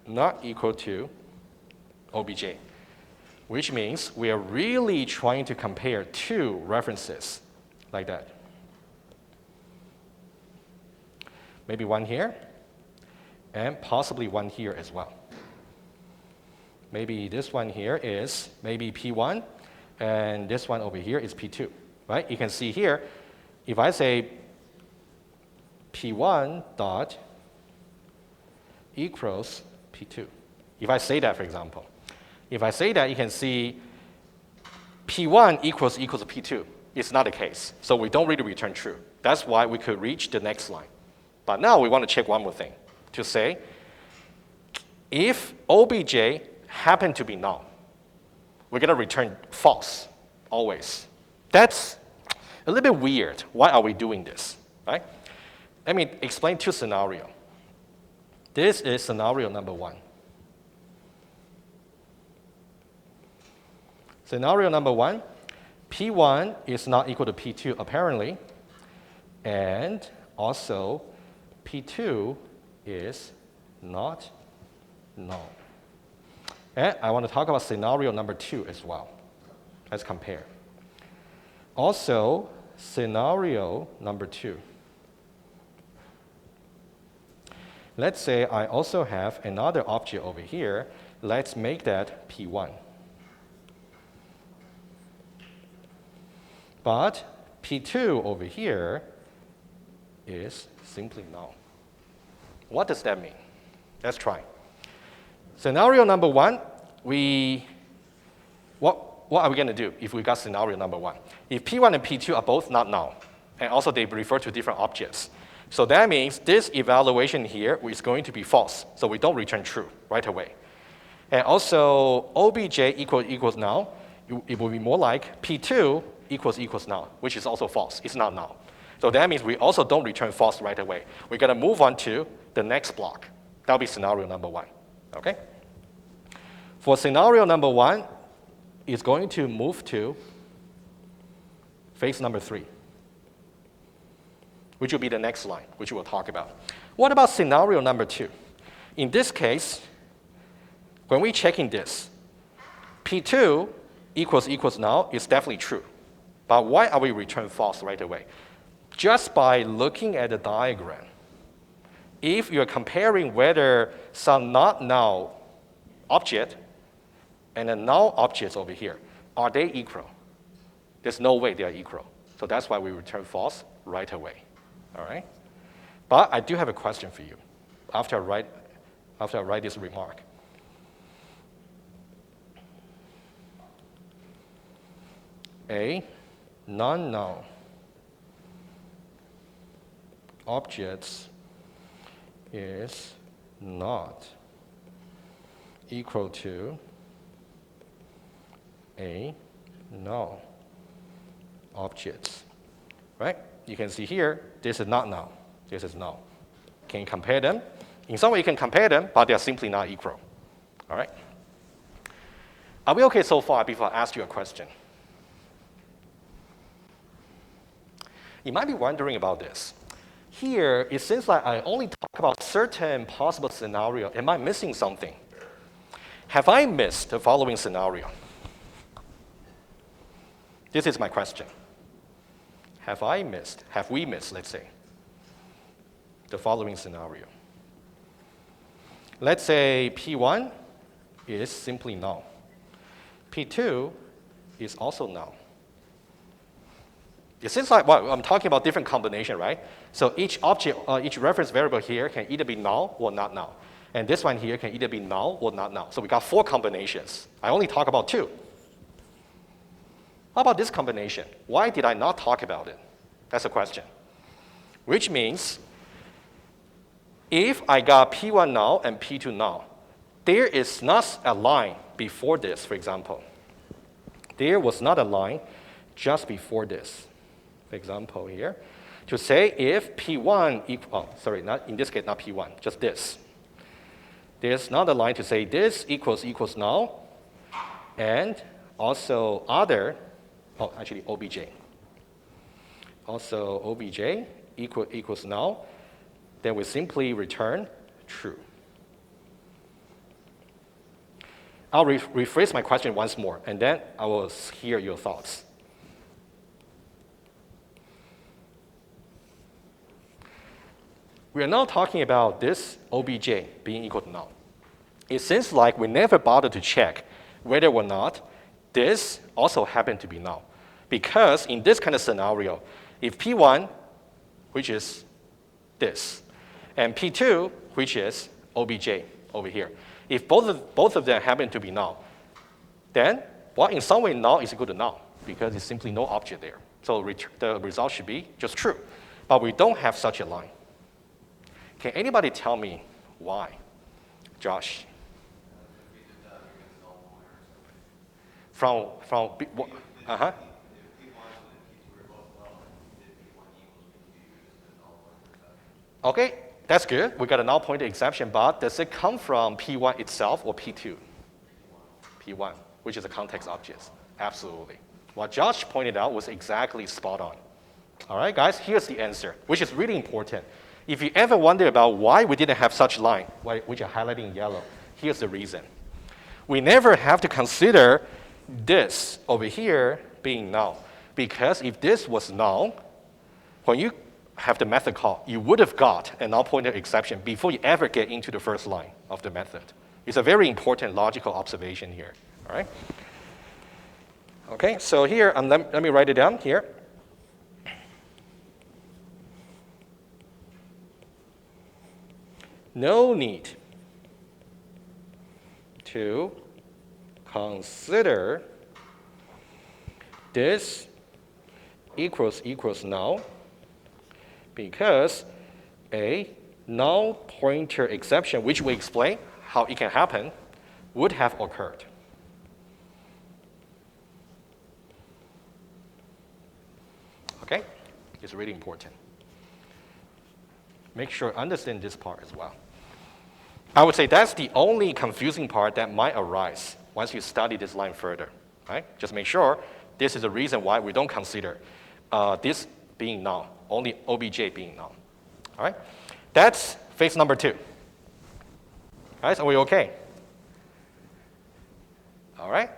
Not equal to obj, which means we are really trying to compare two references like that. Maybe one here, and possibly one here as well. Maybe this one here is maybe P1, and this one over here is P2, right? You can see here, if I say P1 dot equals P2, if I say that, for example, if I say that, you can see P1 equals P2. It's not the case, so we don't really return true. That's why we could reach the next line. But now we want to check one more thing, to say, if obj happen to be null, we're going to return false, always. That's a little bit weird. Why are we doing this, right? Let me explain two scenarios. This is scenario number one. Scenario number one, P1 is not equal to P2 apparently, and also P2 is not null. And I want to talk about scenario number two as well. Let's compare. Also, scenario number two. Let's say I also have another object over here. Let's make that P1. But P2 over here is simply null. What does that mean? Let's try. Scenario number one, what are we going to do if we got scenario number 1? If P1 and P2 are both not null, and also they refer to different objects, so that means this evaluation here is going to be false, so we don't return true right away. And also, obj equals null, it will be more like P2 equals null, which is also false. It's not null. So that means we also don't return false right away. We're going to move on to the next block. That'll be scenario number 1. Okay? For scenario number 1, it's going to move to phase number 3, which will be the next line, which we'll talk about. What about scenario number 2? In this case, when we're checking this, P2 equals null is definitely true. But why are we return false right away? Just by looking at the diagram, if you're comparing whether some not null object and a null object over here, are they equal? There's no way they are equal. So that's why we return false right away. All right? But I do have a question for you after I write this remark. A non-null objects is not equal to a null objects, right? You can see here, this is not null, this is null. Can you compare them? In some way you can compare them, but they are simply not equal, all right? Are we okay so far before I ask you a question? You might be wondering about this. Here, it seems like I only talk about certain possible scenario. Am I missing something? Have I missed the following scenario? This is my question. Have we missed, let's say, the following scenario? Let's say P1 is simply null. P2 is also null. It seems like, well, I'm talking about different combination, right? So each object, each reference variable here can either be null or not null. And this one here can either be null or not null. So we got 4 combinations. I only talk about 2. How about this combination? Why did I not talk about it? That's a question. Which means, if I got P1 null and P2 null, there is not a line before this, for example. There was not a line just before this. For example here, to say if P1 not in this case, not P1, just this. There's not a line to say this equals null, and also other, obj. Also obj equals null, then we simply return true. I'll rephrase my question once more, and then I will hear your thoughts. We are now talking about this obj being equal to null. It seems like we never bothered to check whether or not this also happened to be null. Because in this kind of scenario, if P1, which is this, and P2, which is obj over here, if both of them happen to be null, then, well, in some way, null is equal to null, because there's simply no object there. So the result should be just true. But we don't have such a line. Can anybody tell me why? Josh? Okay, that's good. We got a null pointer exception, but does it come from P1 itself or P2? P1, which is a context object. Absolutely. What Josh pointed out was exactly spot on. All right, guys, here's the answer, which is really important. If you ever wonder about why we didn't have such line, which are highlighted in yellow, here's the reason. We never have to consider this over here being null, because if this was null, when you have the method call, you would have got a null pointer exception before you ever get into the first line of the method. It's a very important logical observation here. All right? Okay, so here, let me write it down here. No need to consider this equals null because a null pointer exception, which we explain how it can happen, would have occurred. Okay? It's really important. Make sure you understand this part as well. I would say that's the only confusing part that might arise once you study this line further. Right? Just make sure this is the reason why we don't consider this being null, only OBJ being null. All right? That's phase number 2. All right, so we're okay? All right?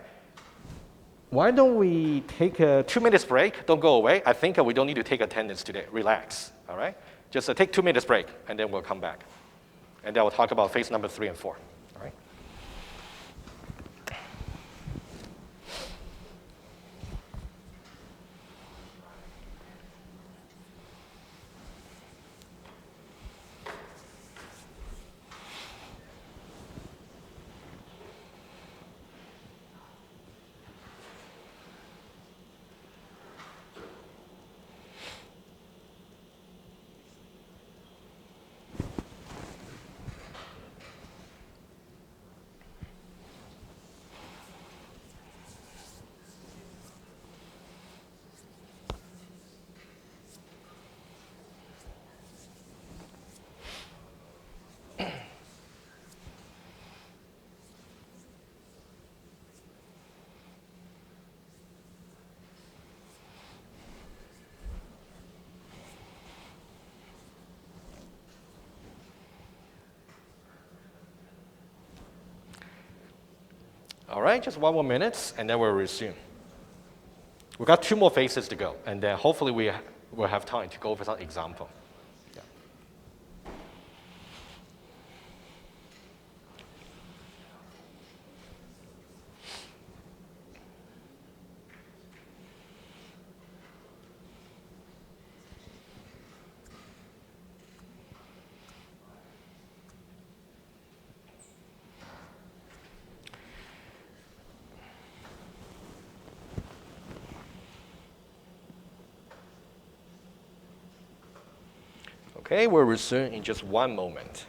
Why don't we take a 2 minutes break? Don't go away. I think we don't need to take attendance today. Relax, all right? Just take 2 minutes break, and then we'll come back. And then we'll talk about phase number 3 and 4, all right? All right, just 1 more minute, and then we'll resume. We've got 2 more phases to go, and then hopefully we will have time to go over some example. Yeah. Okay, we'll resume in just 1 moment.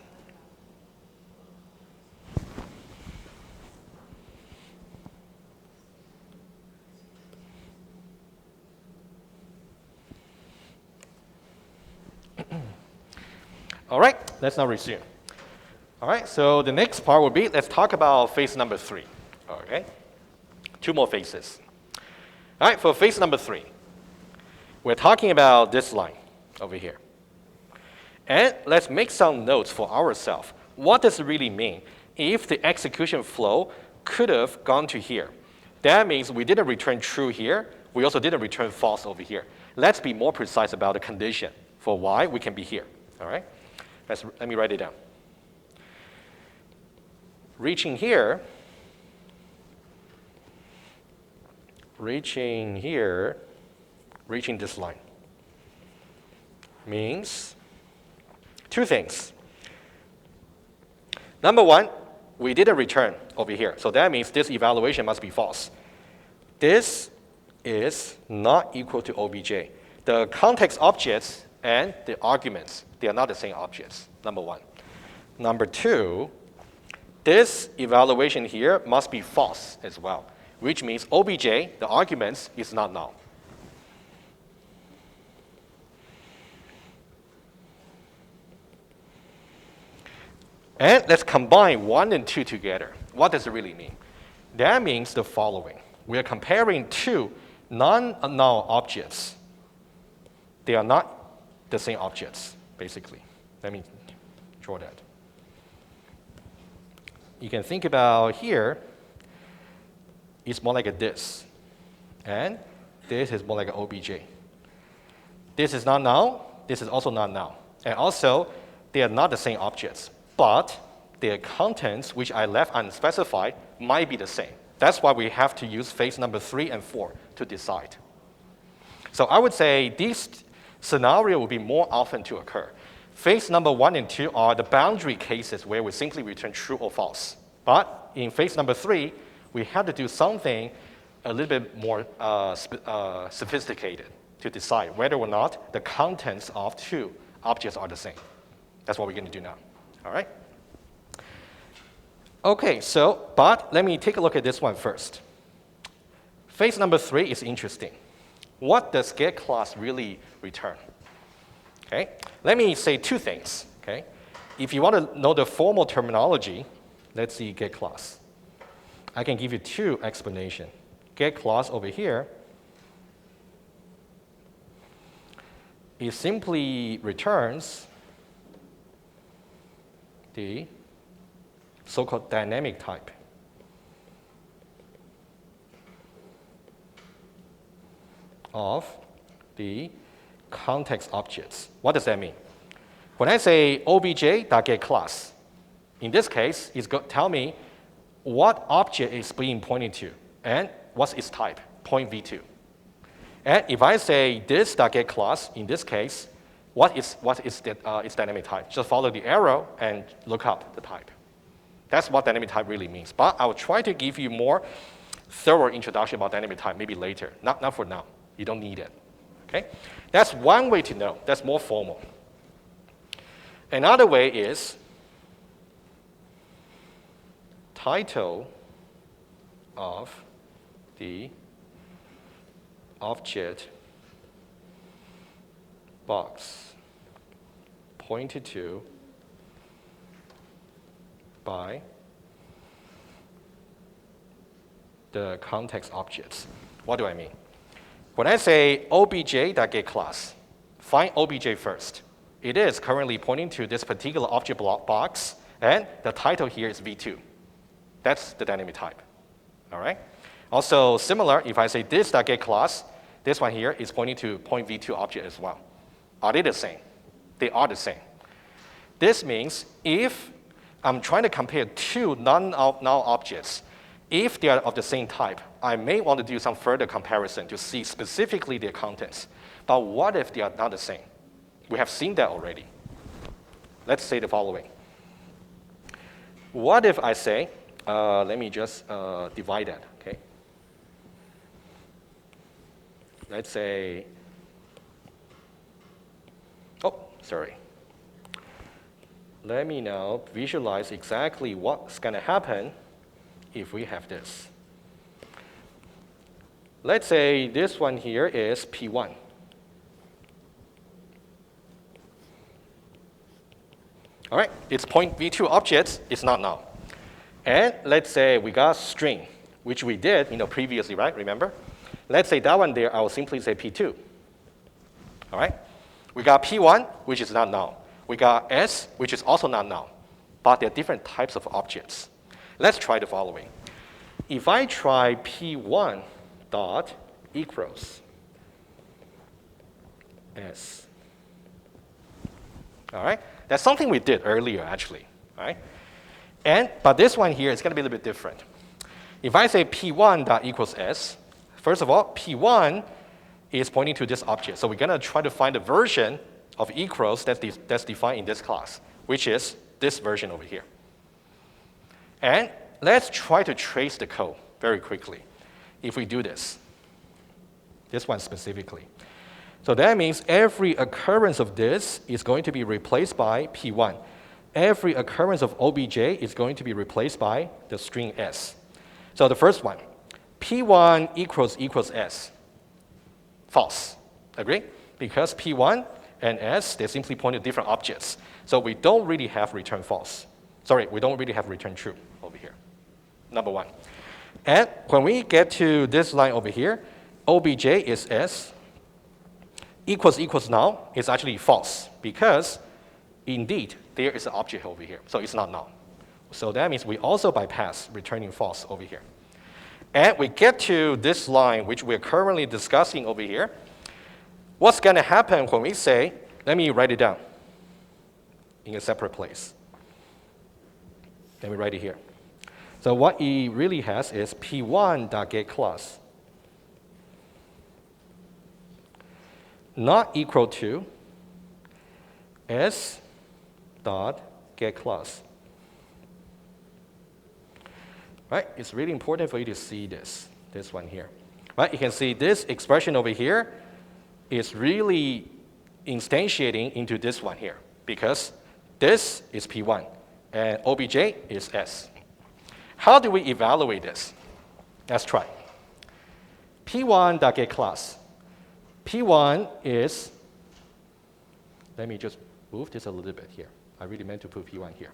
All right, let's now resume. All right, so the next part will be, let's talk about phase number 3. Okay, 2 more phases. All right, for phase number 3, we're talking about this line over here. And let's make some notes for ourselves. What does it really mean if the execution flow could have gone to here? That means we didn't return true here. We also didn't return false over here. Let's be more precise about the condition for why we can be here. All right? Let me write it down. Reaching here, reaching this line means 2 things. Number 1, we didn't return over here. So that means this evaluation must be false. This is not equal to OBJ. The context objects and the arguments, they are not the same objects, number 1. Number 2, this evaluation here must be false as well, which means OBJ, the arguments, is not null. And let's combine 1 and 2 together. What does it really mean? That means the following. We are comparing 2 non-null objects. They are not the same objects, basically. Let me draw that. You can think about here, it's more like a this. And this is more like an OBJ. This is not null. This is also not null. And also, they are not the same objects. But their contents, which I left unspecified, might be the same. That's why we have to use phase number 3 and 4 to decide. So I would say this scenario will be more often to occur. Phase number 1 and 2 are the boundary cases where we simply return true or false. But in phase number 3, we have to do something a little bit more sophisticated to decide whether or not the contents of two objects are the same. That's what we're going to do now. All right? Okay, so, but let me take a look at this one first. Phase number 3 is interesting. What does getClass really return? Okay, let me say two things. Okay, if you want to know the formal terminology, let's see getClass. I can give you two explanations. getClass over here it simply returns the so-called dynamic type. Of the context objects. What does that mean? When I say obj.getClass, in this case, it's going to tell me what object is being pointed to and what's its type, point v2. And if I say this.getClass, in this case, what is its dynamic type? Just follow the arrow and look up the type. That's what dynamic type really means. But I will try to give you more thorough introduction about dynamic type maybe later, not for now. You don't need it. Okay? That's one way to know. That's more formal. Another way is title of the object box pointed to by the context objects. What do I mean? When I say obj.getClass, find obj first. It is currently pointing to this particular object block box, and the title here is v2. That's the dynamic type. All right? Also, similar, if I say this.getClass, this one here is pointing to point v2 object as well. Are they the same? They are the same. This means if I'm trying to compare two non-null objects, if they are of the same type, I may want to do some further comparison to see specifically their contents. But what if they are not the same? We have seen that already. Let's say the following. What if I say, let me just divide that, okay? Let's say, let me now visualize exactly what's going to happen if we have this. Let's say this one here is P1. All right, it's point v2 objects, it's not null. And let's say we got string, which we did previously, right? Remember? Let's say that one there, I will simply say P2. All right? We got P1, which is not null. We got S, which is also not null. But they're different types of objects. Let's try the following. If I try P1 dot equals S. All right? That's something we did earlier, actually. All right? But this one here is going to be a little bit different. If I say P1 dot equals S, first of all, P1 is pointing to this object. So we're going to try to find a version of equals that's defined in this class, which is this version over here. And let's try to trace the code very quickly. If we do this one specifically. So that means every occurrence of this is going to be replaced by P1. Every occurrence of obj is going to be replaced by the string S. So the first one, P1 equals S. False. Agree? Because P1 and S, they simply point to different objects. So we don't really have return false. Sorry, we don't really have return true over here. Number one. And when we get to this line over here, obj is S. Equals null is actually false because indeed there is an object over here. So it's not null. So that means we also bypass returning false over here. And we get to this line, which we're currently discussing over here. What's going to happen when we say, let me write it down in a separate place. Let me write it here. So what it really has is P1.getClass not equal to S.getClass. right? It's really important for you to see this one here, right? You can see this expression over here is really instantiating into this one here because this is P1 and OBJ is S. How do we evaluate this? Let's try. P1.getClass. P1 is, let me just move this a little bit here. I really meant to put P1 here.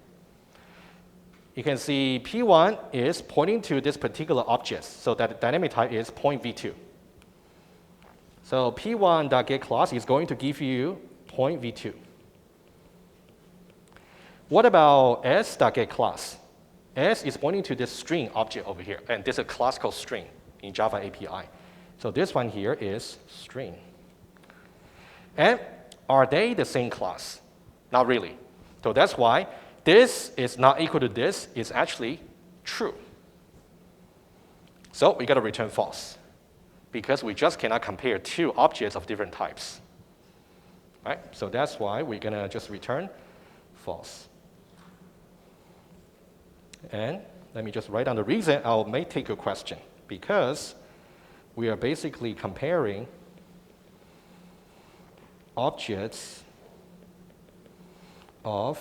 You can see P1 is pointing to this particular object, so that the dynamic type is point V2. So P1.getClass is going to give you point V2. What about S.getClass? S is pointing to this string object over here, and this is a class called string in Java API. So this one here is string. And are they the same class? Not really. So that's why this is not equal to this is actually true. So we got to return false because we just cannot compare two objects of different types. Right? So that's why we're going to just return false. And let me just write down the reason I may take your question, because we are basically comparing objects of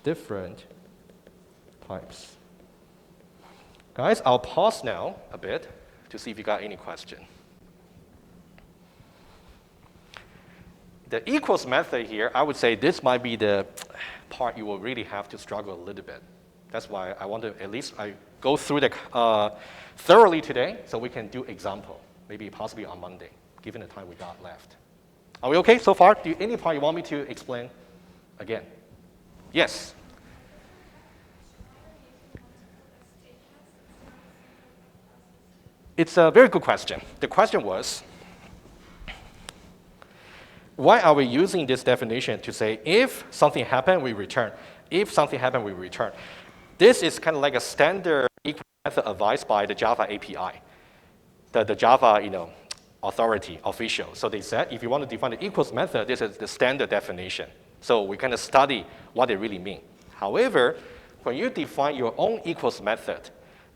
different types. Guys, I'll pause now a bit to see if you got any question. The equals method here, I would say this might be the part you will really have to struggle a little bit. That's why I want to at least go through the thoroughly today so we can do example, maybe possibly on Monday, given the time we got left. Are we okay so far? Any part you want me to explain again? Yes? It's a very good question. The question was, why are we using this definition to say if something happened, we return? If something happened, we return. This is kind of like a standard equal method advised by the Java API, the Java authority, official. So they said, if you want to define the equals method, this is the standard definition. So we kind of study what they really mean. However, when you define your own equals method,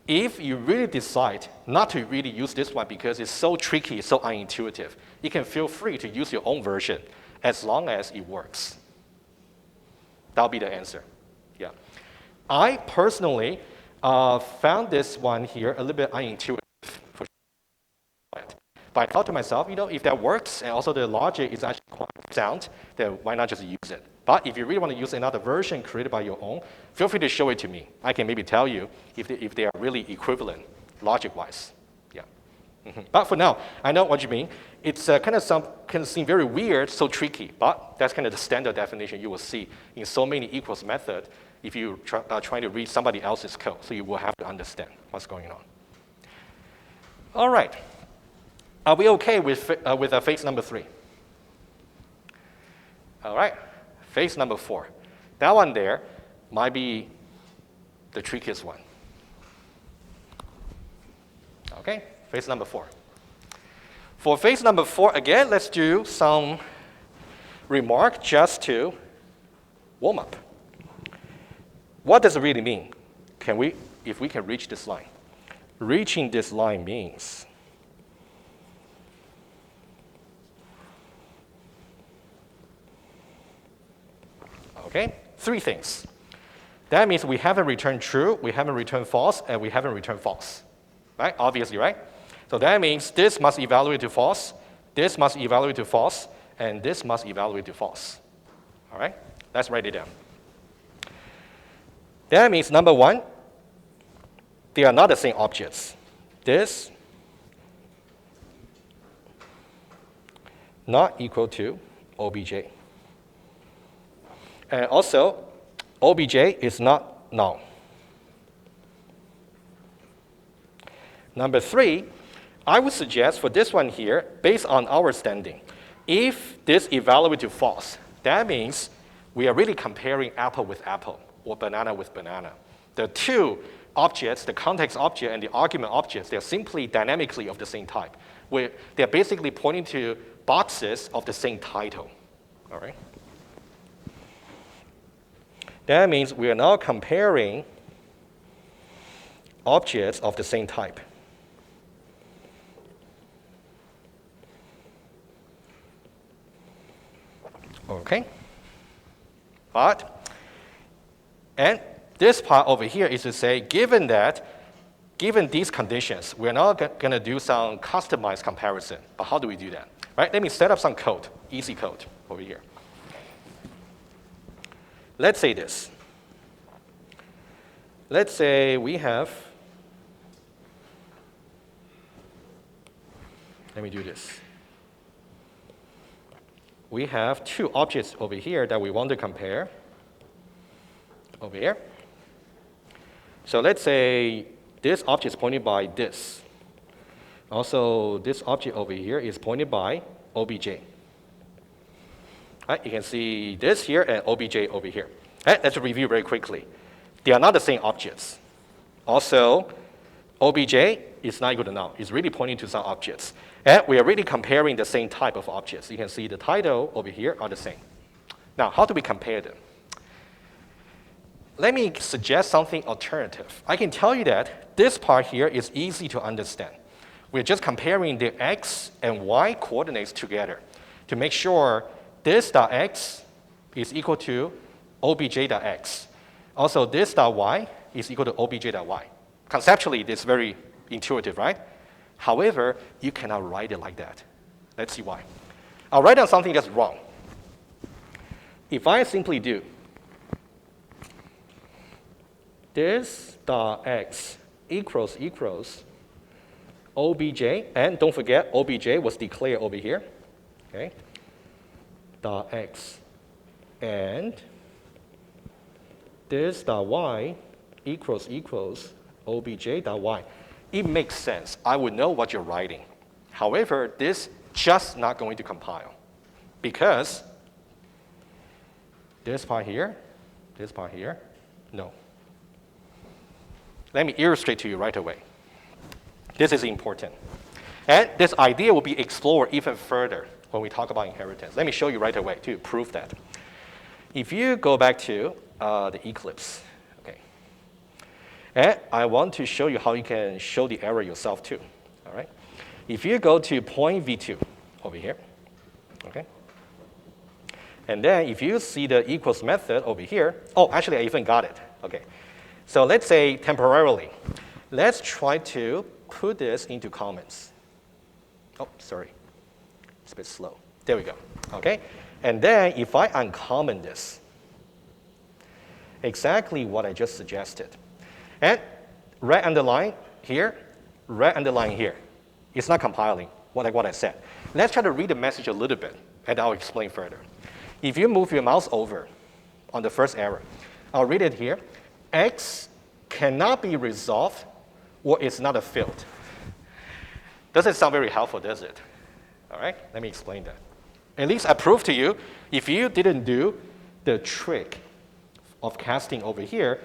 if you really decide not to really use this one because it's so tricky, so unintuitive, you can feel free to use your own version as long as it works. That'll be the answer. Yeah. I personally found this one here a little bit unintuitive. But I thought to myself, if that works and also the logic is actually quite sound, then why not just use it? But if you really want to use another version created by your own, feel free to show it to me. I can maybe tell you if they are really equivalent logic-wise. Yeah. But for now, I know what you mean. It's can seem very weird, so tricky, but that's kind of the standard definition you will see in so many equals method if you are trying to read somebody else's code. So you will have to understand what's going on. All right. Are we okay with phase number 3? All right. Phase number 4. That one there might be the trickiest one. Okay, phase number 4. For phase number 4, again, let's do some remark just to warm up. What does it really mean? If we can reach this line? Reaching this line means okay, 3 things. That means we haven't returned true, we haven't returned false, and we haven't returned false. Right? Obviously, right? So that means this must evaluate to false, this must evaluate to false, and this must evaluate to false. All right? Let's write it down. That means number 1, they are not the same objects. This not equal to OBJ. And also, OBJ is not null. Number 3, I would suggest for this one here, based on our standing, if this evaluate to false, that means we are really comparing apple with apple or banana with banana. The 2 objects, the context object and the argument objects, they're simply dynamically of the same type. They're basically pointing to boxes of the same title. All right? That means we are now comparing objects of the same type. Okay. And this part over here is to say, given these conditions, we're now going to do some customized comparison. But how do we do that? Right? Let me set up some code, easy code over here. Let's say this. Let's say we have, let me do this. We have two objects over here that we want to compare over here. So let's say this object is pointed by this. Also, this object over here is pointed by OBJ. Right, you can see this here and OBJ over here. Right, let's review very quickly. They are not the same objects. Also, OBJ is not equal to null. It's really pointing to some objects. And we are really comparing the same type of objects. You can see the title over here are the same. Now, how do we compare them? Let me suggest something alternative. I can tell you that this part here is easy to understand. We're just comparing the x and y coordinates together to make sure this dot x is equal to obj.x. Also, this dot y is equal to obj.y. Conceptually, this is very intuitive, right? However, you cannot write it like that. Let's see why. I'll write down something that's wrong. If I simply do this dot x equals obj, and don't forget, obj was declared over here, okay? Dot x, and this dot y equals obj dot y. It makes sense. I would know what you're writing. However, this just not going to compile because this part here, no. Let me illustrate to you right away. This is important. And this idea will be explored even further when we talk about inheritance. Let me show you right away to prove that. If you go back to the Eclipse, okay, and I want to show you how you can show the error yourself too, all right? If you go to point V2 over here, okay, and then if you see the equals method over here, oh, actually I even got it, okay. So let's say temporarily, let's try to put this into comments. Oh, sorry, it's a bit slow. There we go, okay? And then if I uncomment this, exactly what I just suggested. And red underline here, red underline here. It's not compiling, like what I said. Let's try to read the message a little bit, and I'll explain further. If you move your mouse over on the first error, I'll read it here. X cannot be resolved or it's not a field. Doesn't sound very helpful, does it? All right, let me explain that. At least I proved to you, if you didn't do the trick of casting over here,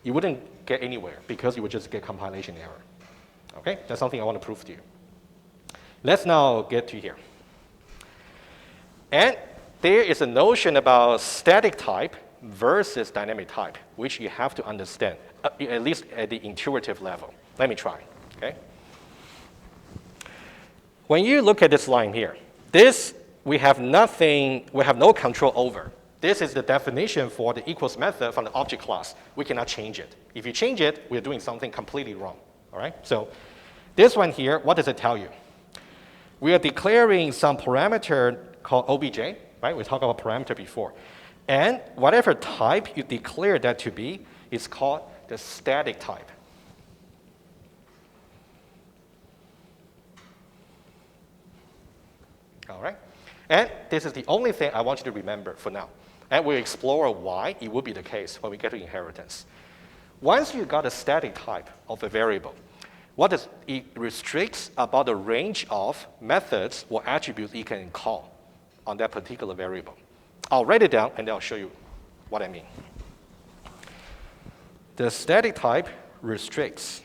you wouldn't get anywhere because you would just get compilation error. Okay, that's something I want to prove to you. Let's now get to here. And there is a notion about static type versus dynamic type, which you have to understand, at least at the intuitive level. Let me try, okay? When you look at this line here, this we have no control over. This is the definition for the equals method from the object class. We cannot change it. If you change it, we're doing something completely wrong, all right? So this one here, what does it tell you? We are declaring some parameter called obj, right? We talked about parameter before. And whatever type you declare that to be is called the static type. All right? And this is the only thing I want you to remember for now. And we'll explore why it will be the case when we get to inheritance. Once you got a static type of a variable, what does it restricts about the range of methods or attributes you can call on that particular variable. I'll write it down and I'll show you what I mean. The static type restricts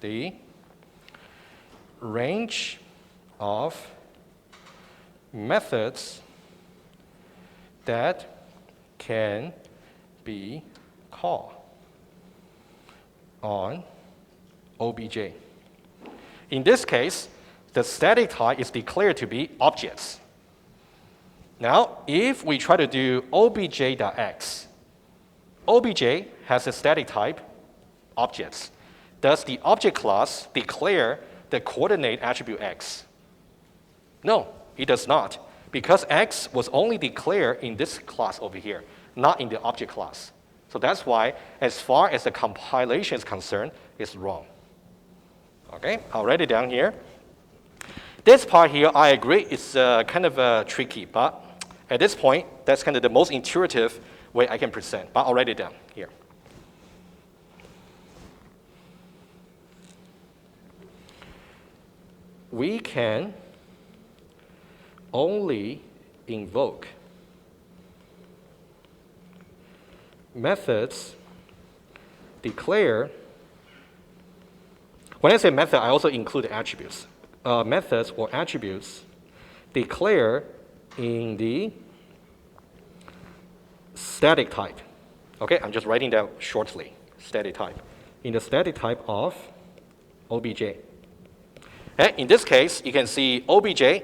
the range of methods that can be called. on OBJ. In this case, the static type is declared to be objects. Now, if we try to do obj.x, obj has a static type, objects. Does the object class declare the coordinate attribute x? No, it does not, because x was only declared in this class over here, not in the object class. So that's why, as far as the compilation is concerned, it's wrong. Okay, I'll write it down here. This part here, I agree, it's kind of tricky, but at this point, that's kind of the most intuitive way I can present, but I'll write it down here. We can only invoke methods declare. When I say method, I also include attributes. Methods or attributes declare in the static type. Okay, I'm just writing down shortly, static type. In the static type of obj. And in this case, you can see obj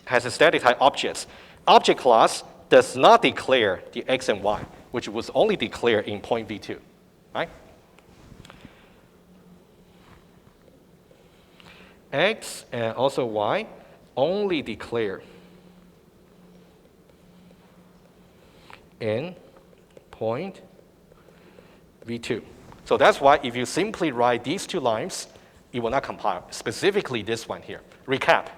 has a static type objects. Object class does not declare the x and y, which was only declared in point v2, right? X and also y only declare in point v2. So that's why if you simply write these two lines, it will not compile, specifically this one here. Recap.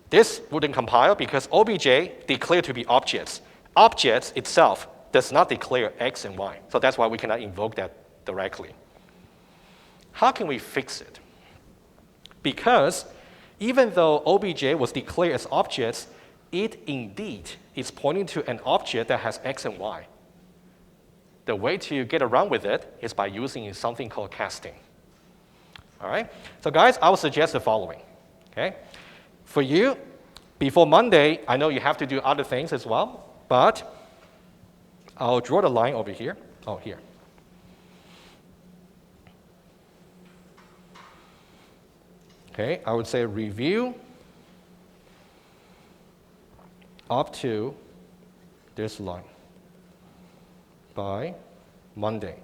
This wouldn't compile because obj declared to be objects. Objects itself does not declare x and y. So that's why we cannot invoke that directly. How can we fix it? Because even though obj was declared as objects, it indeed is pointing to an object that has x and y. The way to get around with it is by using something called casting. All right? So guys, I would suggest the following. Okay? For you, before Monday, I know you have to do other things as well, but I'll draw the line over here. Oh, here. Okay, I would say review up to this line by Monday.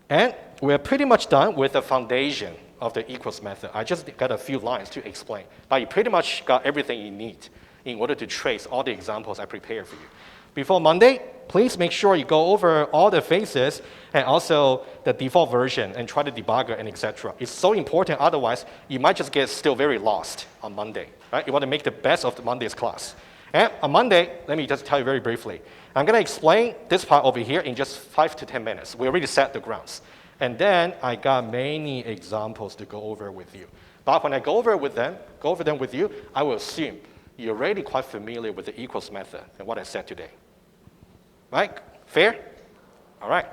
And we're pretty much done with the foundation of the equals method. I just got a few lines to explain, but you pretty much got everything you need in order to trace all the examples I prepared for you. Before Monday, please make sure you go over all the phases and also the default version and try to debug it and etc. It's so important, otherwise you might just get still very lost on Monday. Right? You want to make the best of the Monday's class. And on Monday, let me just tell you very briefly. I'm going to explain this part over here in just 5 to 10 minutes. We already set the grounds. And then I got many examples to go over with you. But when I go over them with you, I will assume you're already quite familiar with the equals method and what I said today. Right? Fair? All right.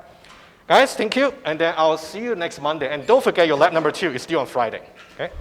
Guys, thank you. And then I'll see you next Monday. And don't forget your lab number 2 is due on Friday. Okay?